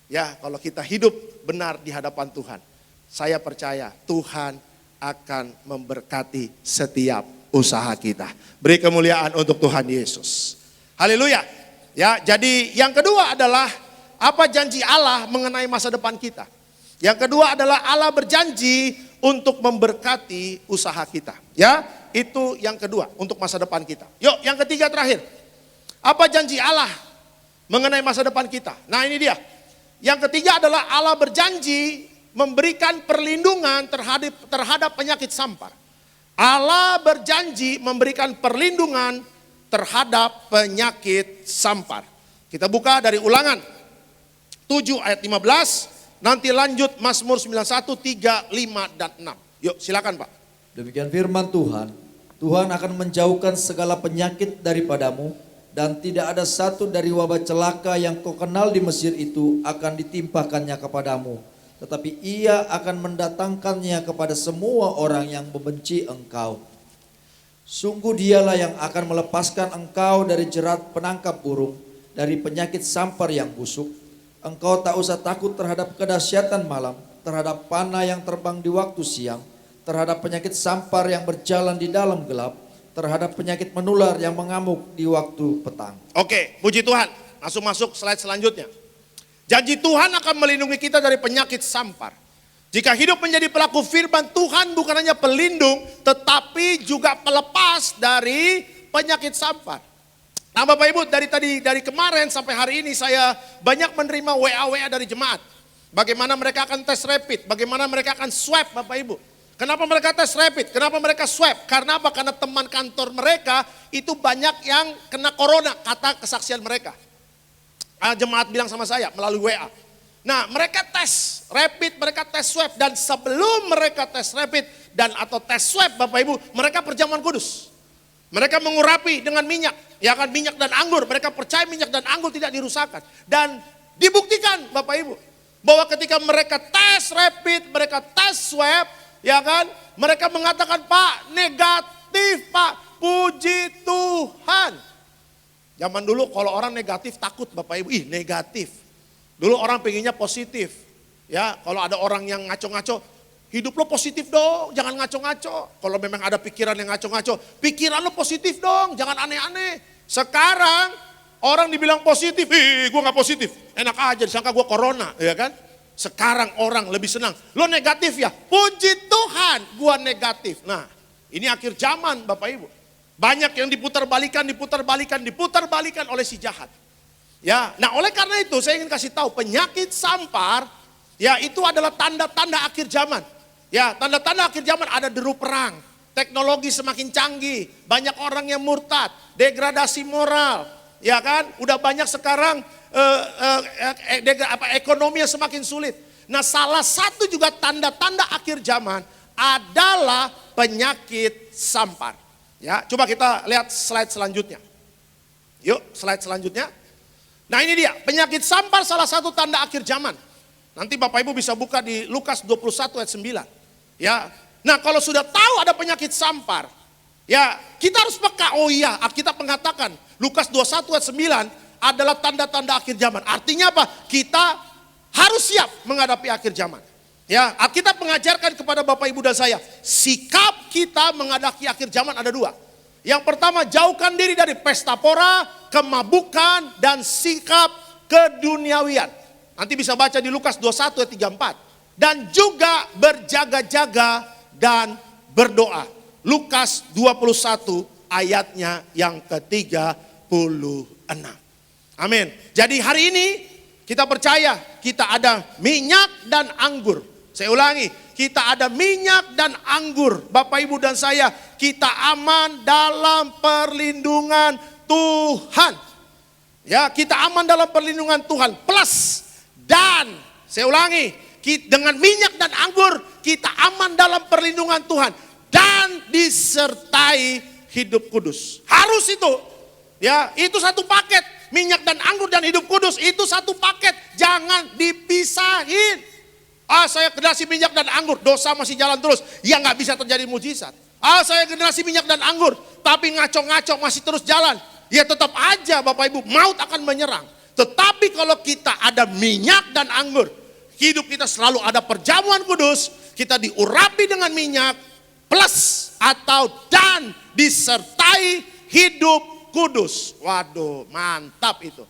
ya kalau kita hidup benar di hadapan Tuhan, saya percaya Tuhan akan memberkati setiap usaha kita. Beri kemuliaan untuk Tuhan Yesus. Haleluya. Ya, jadi yang kedua adalah apa janji Allah mengenai masa depan kita. Yang kedua adalah Allah berjanji untuk memberkati usaha kita. Ya, itu yang kedua untuk masa depan kita. Yuk, yang ketiga terakhir. Apa janji Allah mengenai masa depan kita? Nah, ini dia. Yang ketiga adalah Allah berjanji memberikan perlindungan terhadap penyakit sampar. Allah berjanji memberikan perlindungan terhadap penyakit sampar. Kita buka dari Ulangan 7 ayat 15, nanti lanjut Mazmur 91, 3, 5, dan 6. Yuk silakan Pak. Demikian firman Tuhan, Tuhan akan menjauhkan segala penyakit daripadamu, dan tidak ada satu dari wabah celaka yang kau kenal di Mesir itu akan ditimpakannya kepadamu. Tetapi ia akan mendatangkannya kepada semua orang yang membenci engkau. Sungguh dialah yang akan melepaskan engkau dari jerat penangkap burung, dari penyakit sampar yang busuk. Engkau tak usah takut terhadap kedahsyatan malam, terhadap panah yang terbang di waktu siang, terhadap penyakit sampar yang berjalan di dalam gelap, terhadap penyakit menular yang mengamuk di waktu petang. Oke, puji Tuhan. Langsung masuk slide selanjutnya. Janji Tuhan akan melindungi kita dari penyakit sampar. Jika hidup menjadi pelaku firman, Tuhan bukan hanya pelindung, tetapi juga pelepas dari penyakit sampar. Nah Bapak Ibu, dari kemarin sampai hari ini saya banyak menerima WA dari jemaat. Bagaimana mereka akan tes rapid, bagaimana mereka akan swab Bapak Ibu. Kenapa mereka tes rapid, kenapa mereka swab? Karena apa? Karena teman kantor mereka itu banyak yang kena corona, kata kesaksian mereka. Jemaat bilang sama saya melalui WA. Nah mereka tes rapid, mereka tes swab, dan sebelum mereka tes rapid dan atau tes swab Bapak Ibu, mereka perjamuan kudus. Mereka mengurapi dengan minyak, ya kan, minyak dan anggur. Mereka percaya minyak dan anggur tidak dirusakkan. Dan dibuktikan Bapak Ibu, bahwa ketika mereka tes rapid, mereka tes swab, ya kan, mereka mengatakan Pak negatif Pak, puji Tuhan. Zaman dulu kalau orang negatif takut Bapak Ibu, negatif. Dulu orang pengennya positif. Ya, kalau ada orang yang ngaco-ngaco, hidup lo positif dong, jangan ngaco-ngaco. Kalau memang ada pikiran yang ngaco-ngaco, pikiran lo positif dong, jangan aneh-aneh. Sekarang orang dibilang positif, gue gak positif. Enak aja disangka gue corona, ya kan. Sekarang orang lebih senang, lo negatif ya, puji Tuhan gue negatif. Nah ini akhir zaman Bapak Ibu. Banyak yang diputar-balikan oleh si jahat. Ya, nah oleh karena itu saya ingin kasih tahu penyakit sampar, ya itu adalah tanda-tanda akhir zaman. Ya, tanda-tanda akhir zaman ada deru perang, teknologi semakin canggih, banyak orang yang murtad, degradasi moral, ya kan? Udah banyak sekarang ekonomi yang semakin sulit. Nah, salah satu juga tanda-tanda akhir zaman adalah penyakit sampar. Ya, coba kita lihat slide selanjutnya. Yuk, slide selanjutnya. Nah, ini dia, penyakit sampar salah satu tanda akhir zaman. Nanti Bapak Ibu bisa buka di Lukas 21 ayat 9. Ya. Nah, kalau sudah tahu ada penyakit sampar, ya, kita harus peka. Oh iya, Alkitab mengatakan Lukas 21 ayat 9 adalah tanda-tanda akhir zaman. Artinya apa? Kita harus siap menghadapi akhir zaman. Ya, Alkitab mengajarkan kepada Bapak Ibu dan saya, sikap kita menghadapi akhir zaman ada dua. Yang pertama, jauhkan diri dari pesta pora, kemabukan, dan sikap keduniawian. Nanti bisa baca di Lukas 21 ayat 34. Dan juga berjaga-jaga dan berdoa. Lukas 21 ayatnya yang ke-36. Amin. Jadi hari ini kita percaya kita ada minyak dan anggur. Saya ulangi, kita ada minyak dan anggur. Bapak, Ibu, dan saya, kita aman dalam perlindungan Tuhan. Ya, kita aman dalam perlindungan Tuhan. Plus, dan saya ulangi, dengan minyak dan anggur, kita aman dalam perlindungan Tuhan. Dan disertai hidup kudus. Harus itu. Ya, itu satu paket. Minyak dan anggur dan hidup kudus itu satu paket. Jangan dipisahin. Saya generasi minyak dan anggur, dosa masih jalan terus. Ya nggak bisa terjadi mujizat. Saya generasi minyak dan anggur, tapi ngaco-ngaco masih terus jalan. Ya tetap aja Bapak Ibu, maut akan menyerang. Tetapi kalau kita ada minyak dan anggur, hidup kita selalu ada perjamuan kudus. Kita diurapi dengan minyak, plus atau dan disertai hidup kudus. Waduh, mantap itu.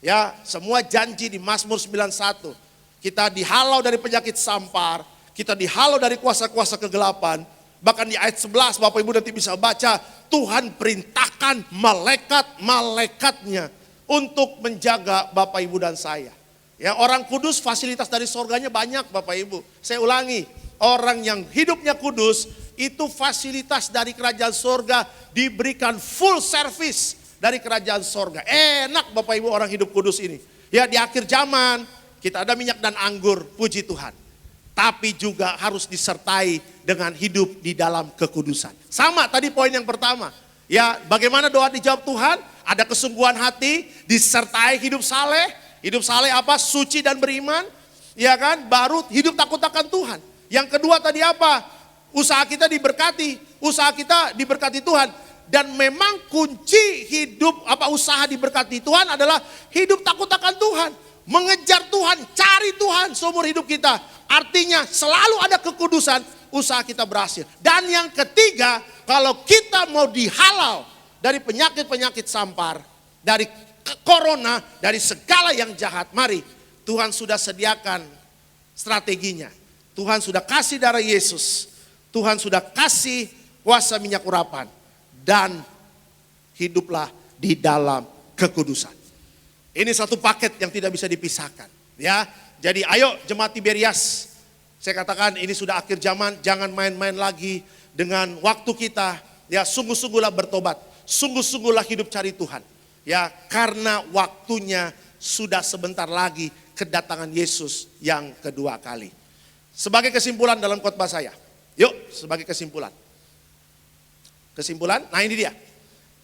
Ya, semua janji di Mazmur 91. Kita dihalau dari penyakit sampar, kita dihalau dari kuasa-kuasa kegelapan. Bahkan di ayat 11 Bapak Ibu nanti bisa baca, Tuhan perintahkan malaikat-malaikatnya untuk menjaga Bapak Ibu dan saya. Ya, orang kudus fasilitas dari sorganya banyak Bapak Ibu. Saya ulangi, orang yang hidupnya kudus itu fasilitas dari kerajaan sorga diberikan full service dari kerajaan sorga. Enak Bapak Ibu orang hidup kudus ini. Ya, di akhir zaman kita ada minyak dan anggur, puji Tuhan. Tapi juga harus disertai dengan hidup di dalam kekudusan. Sama tadi poin yang pertama. Ya, bagaimana doa dijawab Tuhan? Ada kesungguhan hati, disertai hidup saleh. Hidup saleh apa? Suci dan beriman. Ya kan? Baru hidup takut akan Tuhan. Yang kedua tadi apa? Usaha kita diberkati, usaha kita diberkati Tuhan. Dan memang kunci hidup usaha diberkati Tuhan adalah hidup takut akan Tuhan. Mengejar Tuhan, cari Tuhan seumur hidup kita. Artinya selalu ada kekudusan, usaha kita berhasil. Dan yang ketiga, kalau kita mau dihalau dari penyakit-penyakit sampar, dari corona, dari segala yang jahat, mari Tuhan sudah sediakan strateginya. Tuhan sudah kasih darah Yesus. Tuhan sudah kasih kuasa minyak urapan. Dan hiduplah di dalam kekudusan. Ini satu paket yang tidak bisa dipisahkan. Ya, jadi ayo jemaat Tiberias. Saya katakan ini sudah akhir zaman. Jangan main-main lagi dengan waktu kita. Ya, sungguh-sungguhlah bertobat. Sungguh-sungguhlah hidup cari Tuhan. Ya, karena waktunya sudah sebentar lagi kedatangan Yesus yang kedua kali. Sebagai kesimpulan dalam khotbah saya. Yuk, sebagai kesimpulan. Kesimpulan, nah ini dia.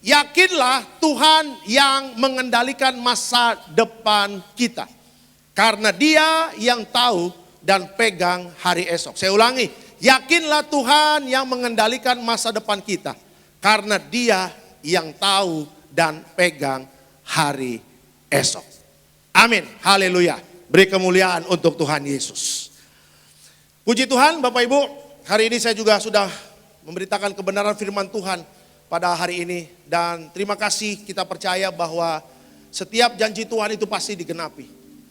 Yakinlah Tuhan yang mengendalikan masa depan kita. Karena Dia yang tahu dan pegang hari esok. Saya ulangi, yakinlah Tuhan yang mengendalikan masa depan kita. Karena Dia yang tahu dan pegang hari esok. Amin, haleluya. Beri kemuliaan untuk Tuhan Yesus. Puji Tuhan Bapak Ibu, hari ini saya juga sudah memberitakan kebenaran firman Tuhan pada hari ini. Dan terima kasih, kita percaya bahwa setiap janji Tuhan itu pasti digenapi.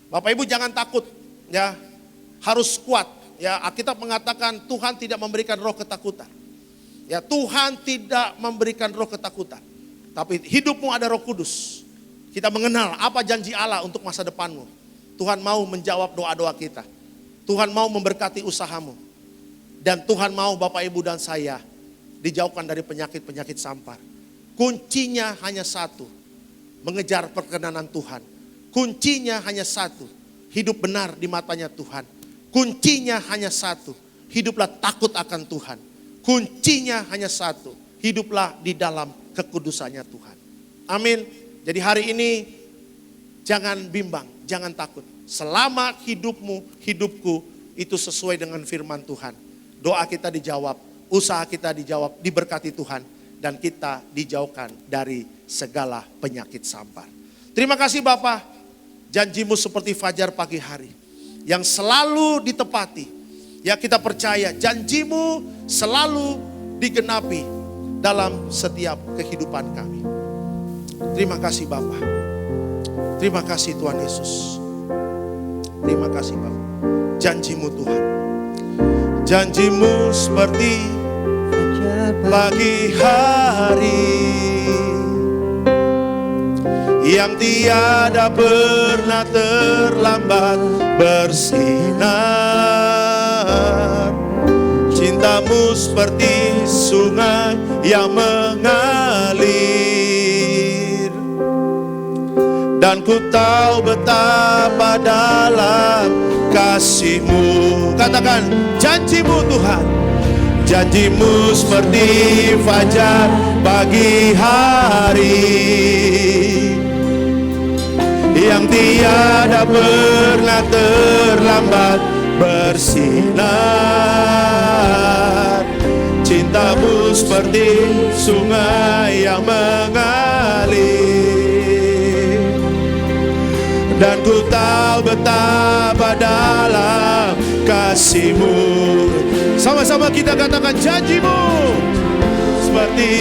Bapak Ibu jangan takut, ya, harus kuat. Ya, Alkitab mengatakan Tuhan tidak memberikan roh ketakutan. Ya, Tuhan tidak memberikan roh ketakutan. Tapi hidupmu ada Roh Kudus. Kita mengenal apa janji Allah untuk masa depanmu. Tuhan mau menjawab doa-doa kita. Tuhan mau memberkati usahamu. Dan Tuhan mau Bapak Ibu dan saya dijauhkan dari penyakit-penyakit sampar. Kuncinya hanya satu, mengejar perkenanan Tuhan. Kuncinya hanya satu, hidup benar di matanya Tuhan. Kuncinya hanya satu, hiduplah takut akan Tuhan. Kuncinya hanya satu, hiduplah di dalam kekudusannya Tuhan. Amin. Jadi hari ini jangan bimbang, jangan takut. Selama hidupmu, hidupku itu sesuai dengan firman Tuhan. Doa kita dijawab, usaha kita dijawab, diberkati Tuhan. Dan kita dijauhkan dari segala penyakit sampar. Terima kasih Bapa, janjimu seperti fajar pagi hari. Yang selalu ditepati. Ya, kita percaya janjimu selalu digenapi dalam setiap kehidupan kami. Terima kasih Bapa. Terima kasih Tuhan Yesus. Terima kasih Bapa. Janjimu Tuhan. Janjimu seperti pagi hari yang tiada pernah terlambat bersinar. Cintamu seperti sungai yang mengalir, dan ku tahu betapa dalam kasih-Mu. Katakan, janji-Mu Tuhan. Janji-Mu seperti fajar pagi hari, yang tiada pernah terlambat bersinar. Cinta-Mu seperti sungai yang mengalir, dan ku tahu betapa dalam kasih-Mu. Sama-sama kita katakan, janji-Mu seperti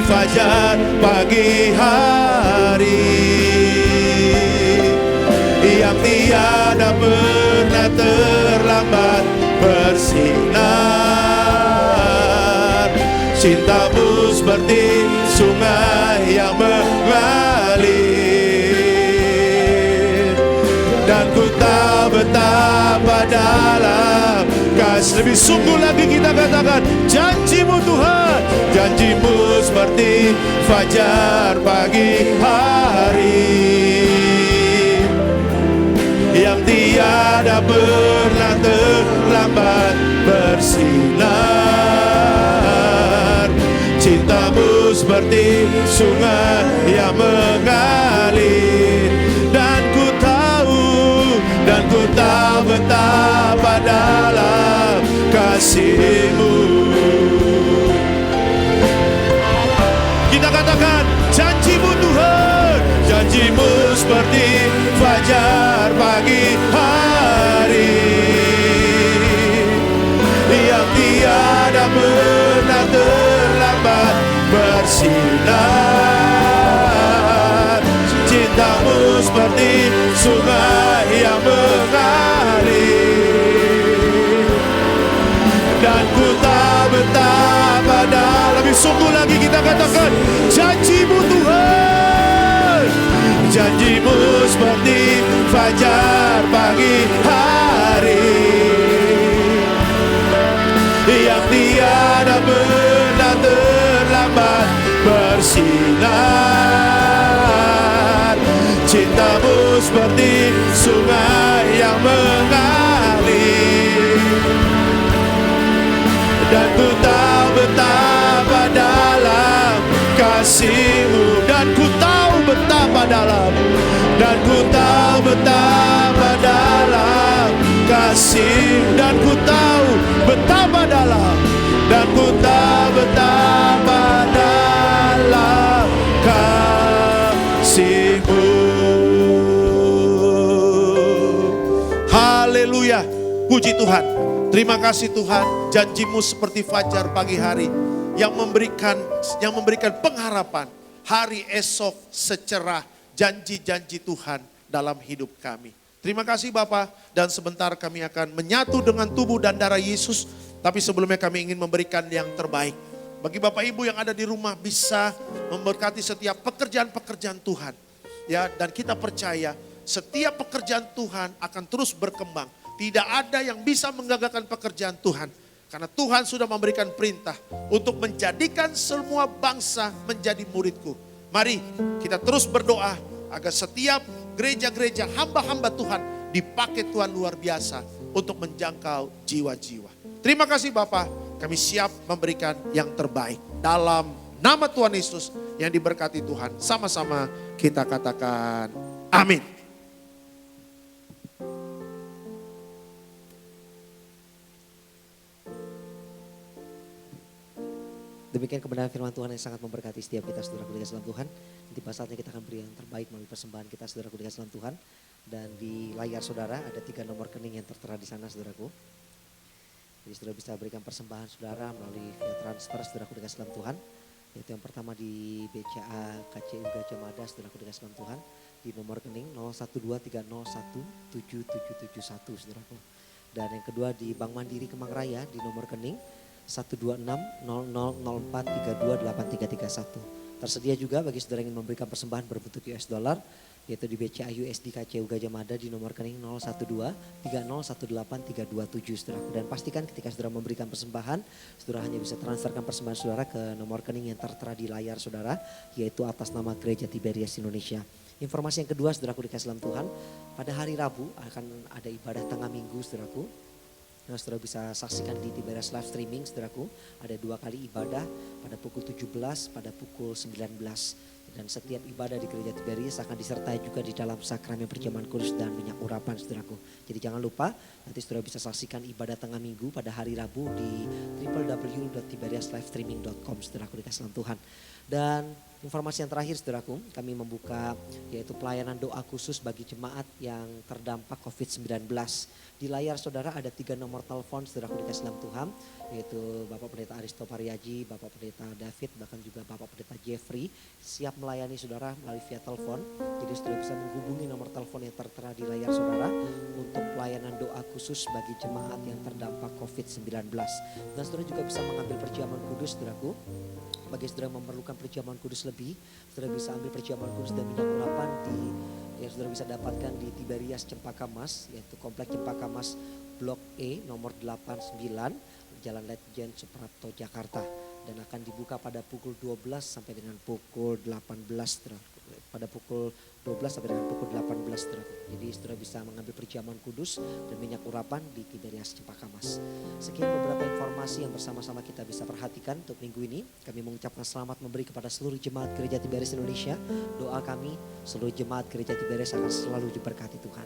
fajar pagi hari, yang tiada pernah terlambat bersinar. Cinta-Mu seperti sungai yang mengalir, dan ku tahu betapa dalam kasih. Lebih sungguh lagi kita katakan, janji-Mu Tuhan. Janji-Mu seperti fajar pagi hari, yang tiada pernah terlambat bersinar. Cinta-Mu seperti sungai yang mengalir, dan ku tahu betapa dalam kasih-Mu. Kita katakan, janji-Mu Tuhan. Janji-Mu seperti fajar pagi hari, yang tiada pernah terlambat bersinar. Cinta-Mu seperti sungai yang mengalir, dan ku tahu betapa dalam. Lebih sungguh lagi kita katakan, janji-Mu Tuhan. Janji-Mu seperti fajar pagi hari, yang tiada pernah terlambat bersinar. Cinta-Mu seperti sungai yang mengalir, dan ku tahu betapa dalam kasih-Mu. Dan ku tahu betapa dalam, dan ku tahu betapa dalam kasih. Dan ku tahu betapa dalam, dan ku tahu betapa dalam kasih-Mu. Haleluya, puji Tuhan. Terima kasih Tuhan, janji-Mu seperti fajar pagi hari yang memberikan pengharapan hari esok secerah janji-janji Tuhan dalam hidup kami. Terima kasih Bapa, dan sebentar kami akan menyatu dengan tubuh dan darah Yesus. Tapi sebelumnya kami ingin memberikan yang terbaik. Bagi Bapak Ibu yang ada di rumah bisa memberkati setiap pekerjaan-pekerjaan Tuhan. Ya, dan kita percaya setiap pekerjaan Tuhan akan terus berkembang. Tidak ada yang bisa menggagalkan pekerjaan Tuhan. Karena Tuhan sudah memberikan perintah untuk menjadikan semua bangsa menjadi muridku. Mari kita terus berdoa agar setiap gereja-gereja hamba-hamba Tuhan dipakai Tuhan luar biasa untuk menjangkau jiwa-jiwa. Terima kasih Bapak, kami siap memberikan yang terbaik. Dalam nama Tuhan Yesus yang diberkati Tuhan, sama-sama kita katakan amin. Demikian kebenaran firman Tuhan yang sangat memberkati setiap kita, saudaraku dikasih dalam Tuhan. Tiba saatnya kita akan beri yang terbaik melalui persembahan kita, saudaraku dikasih dalam Tuhan. Dan di layar saudara ada 3 nomor rekening yang tertera di sana, saudaraku. Jadi saudara bisa berikan persembahan saudara melalui via transfer, saudaraku dikasih dalam Tuhan. Yaitu yang pertama di BCA KCU Gajah Mada, saudaraku dikasih dalam Tuhan. Di nomor rekening 0123017771, saudaraku. Dan yang kedua di Bank Mandiri Kemang Raya di nomor rekening 1260004328331. Tersedia juga bagi saudara yang ingin memberikan persembahan berbentuk US dollar, yaitu di BCA USD KCU Gajah Mada di nomor rekening 012 3018 327 saudaraku. Dan pastikan ketika saudara memberikan persembahan, saudara hanya bisa transferkan persembahan saudara ke nomor rekening yang tertera di layar saudara, yaitu atas nama Gereja Tiberias Indonesia. Informasi yang kedua saudaraku dikasih dalam Tuhan, pada hari Rabu akan ada ibadah tengah minggu saudaraku. Nah, saudara bisa saksikan di Tiberias live streaming saudaraku. Ada 2 kali ibadah pada pukul 17, pada pukul 19. Dan setiap ibadah di Gereja Tiberias akan disertai juga di dalam sakramen perjamuan kudus dan minyak urapan saudaraku. Jadi jangan lupa nanti saudara bisa saksikan ibadah tengah minggu pada hari Rabu di www.tiberiaslivestreaming.com saudaraku dikasih dalam Tuhan. Dan informasi yang terakhir saudaraku, kami membuka yaitu pelayanan doa khusus bagi jemaat yang terdampak COVID-19. Di layar saudara ada 3 nomor telepon saudaraku dikasih dalam Tuhan, yaitu Bapak Pendeta Aristo Pariaji, Bapak Pendeta David, bahkan juga Bapak Pendeta Jeffrey siap melayani saudara melalui via telepon. Jadi saudara bisa menghubungi nomor telepon yang tertera di layar saudara untuk pelayanan doa khusus bagi jemaat yang terdampak COVID-19. Dan saudara juga bisa mengambil perjamuan kudus saudaraku. Bagi saudara yang memerlukan perjamuan kudus lebih, saudara bisa ambil perjamuan kudus dan minyak urapan yang saudara bisa dapatkan di Tiberias Cempaka Mas, yaitu Komplek Cempaka Mas Blok E nomor 89 Jalan Letjen Suprapto Jakarta, dan akan dibuka pada pukul 12 sampai dengan pukul 18 pada pukul 12 sampai dengan pukul 18 saudaraku. Jadi saudara bisa mengambil perjamuan kudus dan minyak urapan di Tiberias Cempaka Mas. Sekian beberapa informasi yang bersama-sama kita bisa perhatikan untuk minggu ini. Kami mengucapkan selamat memberi kepada seluruh jemaat Gereja Tiberias Indonesia. Doa kami seluruh jemaat Gereja Tiberias akan selalu diberkati Tuhan.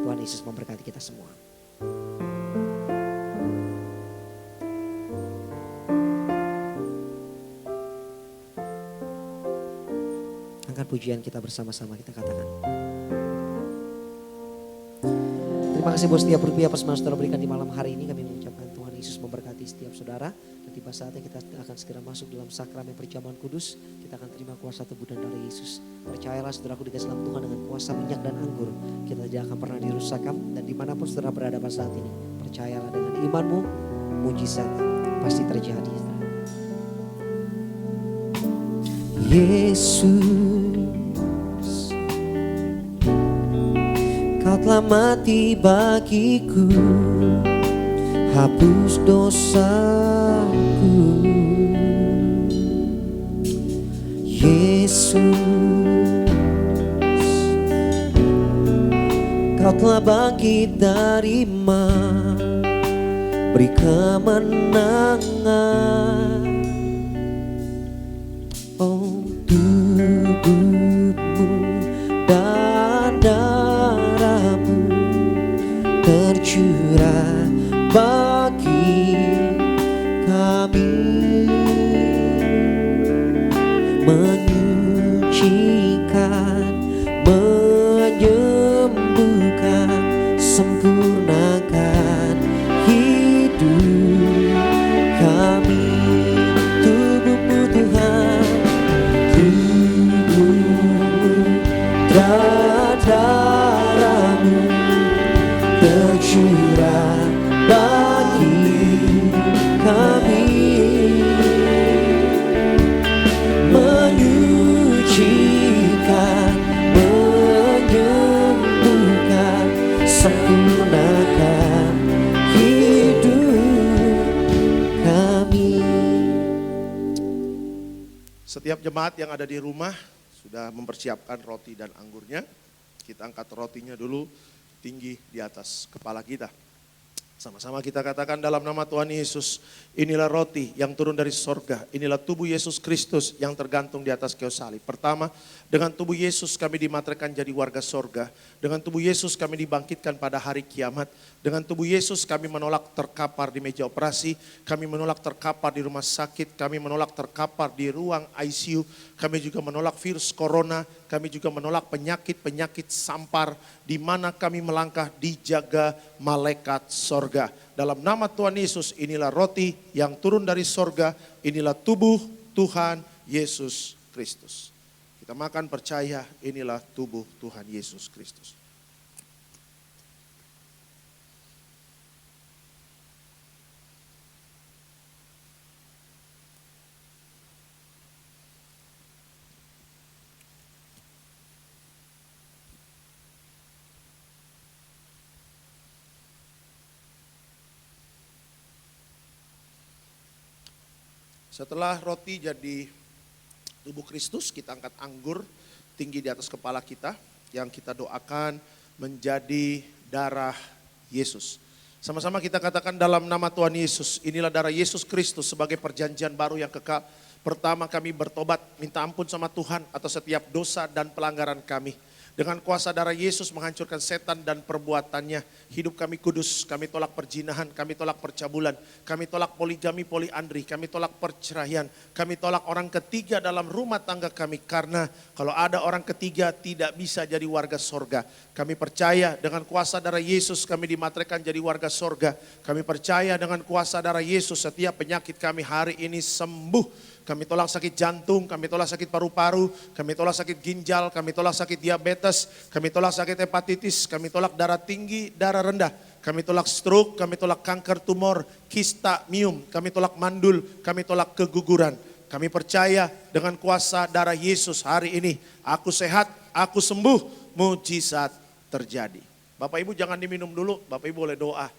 Tuhan Yesus memberkati kita semua. Angkat pujian kita bersama-sama, kita katakan. Terima kasih buat setiap rupiah persembahan saudara berikan di malam hari ini. Kami mengucapkan Tuhan Yesus memberkati setiap saudara. Dan tiba saatnya kita akan segera masuk dalam sakramen perjamuan kudus. Kita akan terima kuasa tubuh dan darah Yesus. Percayalah saudaraku dikasih dalam Tuhan dengan kuasa minyak dan anggur. Kita tidak akan pernah dirusakkan. Dan dimanapun saudara berada pada saat ini, percayalah dengan imanmu, mujizat pasti terjadi. Yesus, Kau telah mati bagiku, hapus dosaku. Yesus, Kau telah bangkit dari mati, beri kemenangan. Oh, tubuhmu dan darahmu tercurah bagi kami, menyucikan, menyembuhkan, sempurnakan hidup kami. Tubuhmu Tuhan, darahmu tercurah bagi kami, menyucikan, menyembuhkan, sempurnakan hidup kami. Setiap jemaat yang ada di rumah sudah mempersiapkan roti dan anggurnya. Kita angkat rotinya dulu tinggi di atas kepala kita. Sama-sama kita katakan dalam nama Tuhan Yesus, inilah roti yang turun dari sorga, inilah tubuh Yesus Kristus yang tergantung di atas kayu salib. Pertama, dengan tubuh Yesus kami dimateraikan jadi warga sorga, dengan tubuh Yesus kami dibangkitkan pada hari kiamat, dengan tubuh Yesus kami menolak terkapar di meja operasi, kami menolak terkapar di rumah sakit, kami menolak terkapar di ruang ICU, kami juga menolak virus corona, kami juga menolak penyakit-penyakit sampar, di mana kami melangkah dijaga malaikat sorga. Dalam nama Tuhan Yesus, inilah roti yang turun dari sorga, inilah tubuh Tuhan Yesus Kristus. Kita makan percaya inilah tubuh Tuhan Yesus Kristus. Setelah roti jadi tubuh Kristus, kita angkat anggur tinggi di atas kepala kita yang kita doakan menjadi darah Yesus. Sama-sama kita katakan dalam nama Tuhan Yesus, inilah darah Yesus Kristus sebagai perjanjian baru yang kekal. Pertama, kami bertobat, minta ampun sama Tuhan atas setiap dosa dan pelanggaran kami. Dengan kuasa darah Yesus menghancurkan setan dan perbuatannya. Hidup kami kudus, kami tolak perjinahan, kami tolak percabulan, kami tolak poligami, poliandri, kami tolak perceraian, kami tolak orang ketiga dalam rumah tangga kami. Karena kalau ada orang ketiga tidak bisa jadi warga sorga. Kami percaya dengan kuasa darah Yesus kami dimateraikan jadi warga sorga. Kami percaya dengan kuasa darah Yesus setiap penyakit kami hari ini sembuh. Kami tolak sakit jantung, kami tolak sakit paru-paru, kami tolak sakit ginjal, kami tolak sakit diabetes, kami tolak sakit hepatitis, kami tolak darah tinggi, darah rendah, kami tolak stroke, kami tolak kanker tumor, kista, miom, kami tolak mandul, kami tolak keguguran. Kami percaya dengan kuasa darah Yesus hari ini, aku sehat, aku sembuh, mujizat terjadi. Bapak Ibu jangan diminum dulu, Bapak Ibu boleh doa.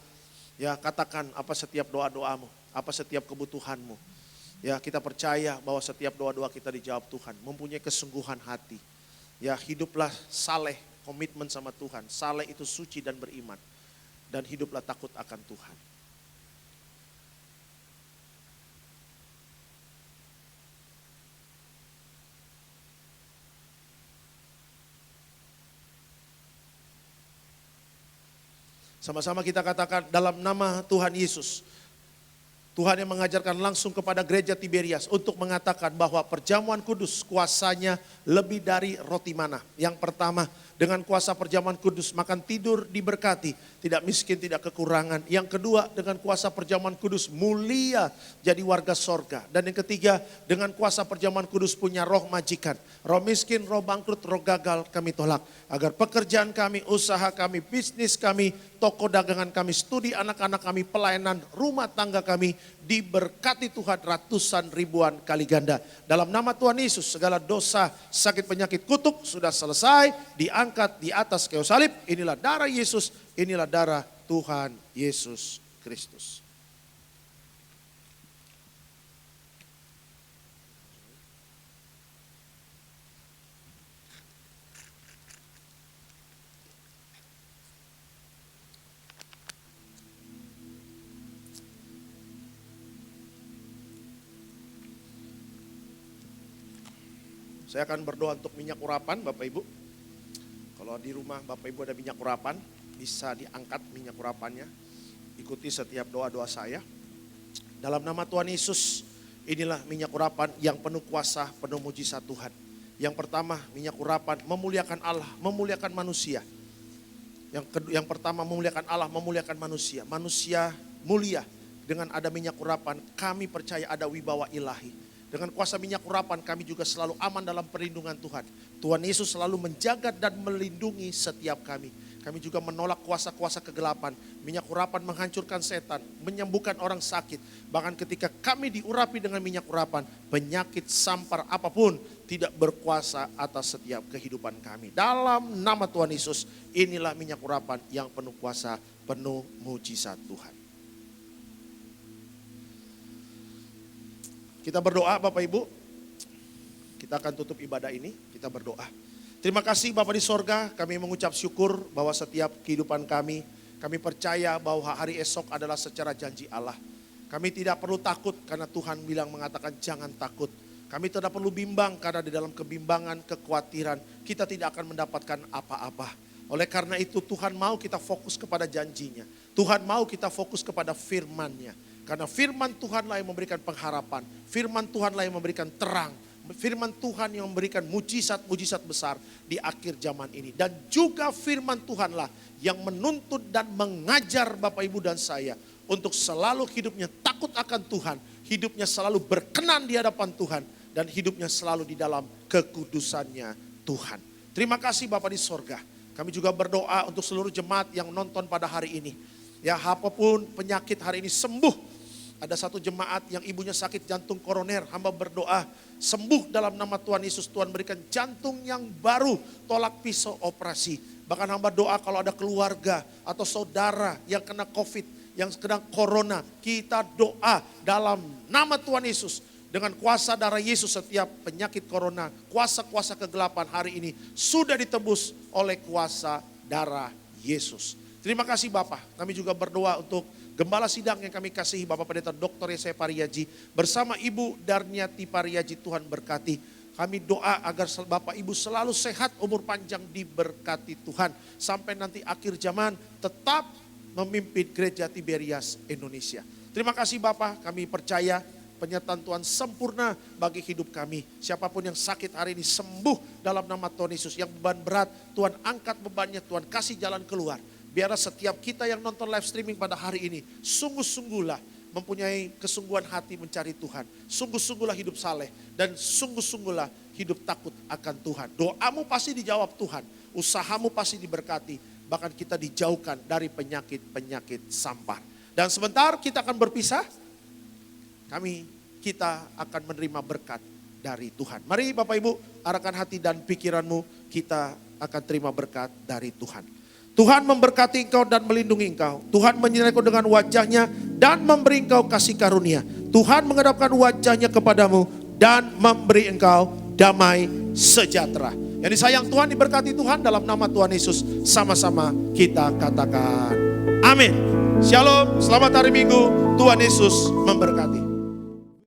Ya, katakan apa setiap doa-doamu, apa setiap kebutuhanmu. Ya, kita percaya bahwa setiap doa-doa kita dijawab Tuhan, mempunyai kesungguhan hati. Ya, hiduplah saleh, komitmen sama Tuhan. Saleh itu suci dan beriman. Dan hiduplah takut akan Tuhan. Sama-sama kita katakan dalam nama Tuhan Yesus. Tuhan yang mengajarkan langsung kepada gereja Tiberias untuk mengatakan bahwa perjamuan kudus kuasanya lebih dari roti mana. Yang pertama, dengan kuasa perjamuan kudus makan tidur diberkati, tidak miskin, tidak kekurangan. Yang kedua, dengan kuasa perjamuan kudus mulia jadi warga sorga. Dan yang ketiga, dengan kuasa perjamuan kudus punya roh majikan. Roh miskin, roh bangkrut, roh gagal kami tolak. Agar pekerjaan kami, usaha kami, bisnis kami, toko dagangan kami, studi anak-anak kami, pelayanan rumah tangga kami diberkati Tuhan ratusan ribuan kali ganda. Dalam nama Tuhan Yesus segala dosa, sakit, penyakit, kutuk sudah selesai, diangkat di atas kayu salib. Inilah darah Yesus, inilah darah Tuhan Yesus Kristus. Saya akan berdoa untuk minyak urapan Bapak Ibu. Kalau di rumah Bapak Ibu ada minyak urapan, bisa diangkat minyak urapannya. Ikuti setiap doa-doa saya. Dalam nama Tuhan Yesus, inilah minyak urapan yang penuh kuasa, penuh mujizat Tuhan. Yang pertama, minyak urapan memuliakan Allah, memuliakan manusia. Yang pertama, memuliakan Allah, memuliakan manusia. Manusia mulia dengan ada minyak urapan, kami percaya ada wibawa ilahi. Dengan kuasa minyak urapan kami juga selalu aman dalam perlindungan Tuhan. Tuhan Yesus selalu menjaga dan melindungi setiap kami. Kami juga menolak kuasa-kuasa kegelapan. Minyak urapan menghancurkan setan, menyembuhkan orang sakit. Bahkan ketika kami diurapi dengan minyak urapan, penyakit sampar apapun tidak berkuasa atas setiap kehidupan kami. Dalam nama Tuhan Yesus, inilah minyak urapan yang penuh kuasa, penuh mujizat Tuhan. Kita berdoa Bapak Ibu, kita akan tutup ibadah ini, kita berdoa. Terima kasih Bapak di sorga, kami mengucap syukur bahwa setiap kehidupan kami percaya bahwa hari esok adalah secara janji Allah. Kami tidak perlu takut karena Tuhan bilang mengatakan jangan takut. Kami tidak perlu bimbang karena di dalam kebimbangan, kekhawatiran kita tidak akan mendapatkan apa-apa. Oleh karena itu Tuhan mau kita fokus kepada janjinya. Tuhan mau kita fokus kepada firman-Nya. Karena firman Tuhanlah yang memberikan pengharapan. Firman Tuhanlah yang memberikan terang. Firman Tuhan yang memberikan mujizat-mujizat besar di akhir zaman ini. Dan juga firman Tuhanlah yang menuntut dan mengajar Bapak Ibu dan saya. Untuk selalu hidupnya takut akan Tuhan. Hidupnya selalu berkenan di hadapan Tuhan. Dan hidupnya selalu di dalam kekudusannya Tuhan. Terima kasih Bapak di sorga. Kami juga berdoa untuk seluruh jemaat yang nonton pada hari ini. Ya apapun penyakit hari ini sembuh. Ada satu jemaat yang ibunya sakit jantung koroner. Hamba berdoa sembuh dalam nama Tuhan Yesus. Tuhan berikan jantung yang baru. Tolak pisau operasi. Bahkan hamba doa kalau ada keluarga atau saudara yang kena COVID. Yang kena corona. Kita doa dalam nama Tuhan Yesus. dengan kuasa darah Yesus setiap penyakit corona, kuasa-kuasa kegelapan hari ini sudah ditebus oleh kuasa darah Yesus. Terima kasih Bapak, kami juga berdoa untuk Gembala Sidang yang kami kasihi Bapak Pendeta Dr. Yesaya Pariaji bersama Ibu Darniati Pariaji, Tuhan berkati. Kami doa agar Bapak Ibu selalu sehat, umur panjang, diberkati Tuhan. Sampai nanti akhir zaman tetap memimpin Gereja Tiberias Indonesia. Terima kasih Bapak, kami percaya penyertaan Tuhan sempurna bagi hidup kami. Siapapun yang sakit hari ini sembuh dalam nama Tuhan Yesus. Yang beban berat, Tuhan angkat bebannya, Tuhan kasih jalan keluar. Biarlah setiap kita yang nonton live streaming pada hari ini, sungguh-sungguhlah mempunyai kesungguhan hati mencari Tuhan. Sungguh-sungguhlah hidup saleh dan sungguh-sungguhlah hidup takut akan Tuhan. Doamu pasti dijawab Tuhan, usahamu pasti diberkati, bahkan kita dijauhkan dari penyakit-penyakit sampar. Dan sebentar kita akan berpisah, kita akan menerima berkat dari Tuhan. Mari Bapak Ibu, arahkan hati dan pikiranmu, kita akan terima berkat dari Tuhan. Tuhan memberkati engkau dan melindungi engkau. Tuhan menyertai engkau dengan wajahnya dan memberi engkau kasih karunia. Tuhan menghadapkan wajahnya kepadamu dan memberi engkau damai sejahtera. Yang disayang Tuhan, diberkati Tuhan, dalam nama Tuhan Yesus sama-sama kita katakan amin. Shalom, selamat hari Minggu, Tuhan Yesus memberkati.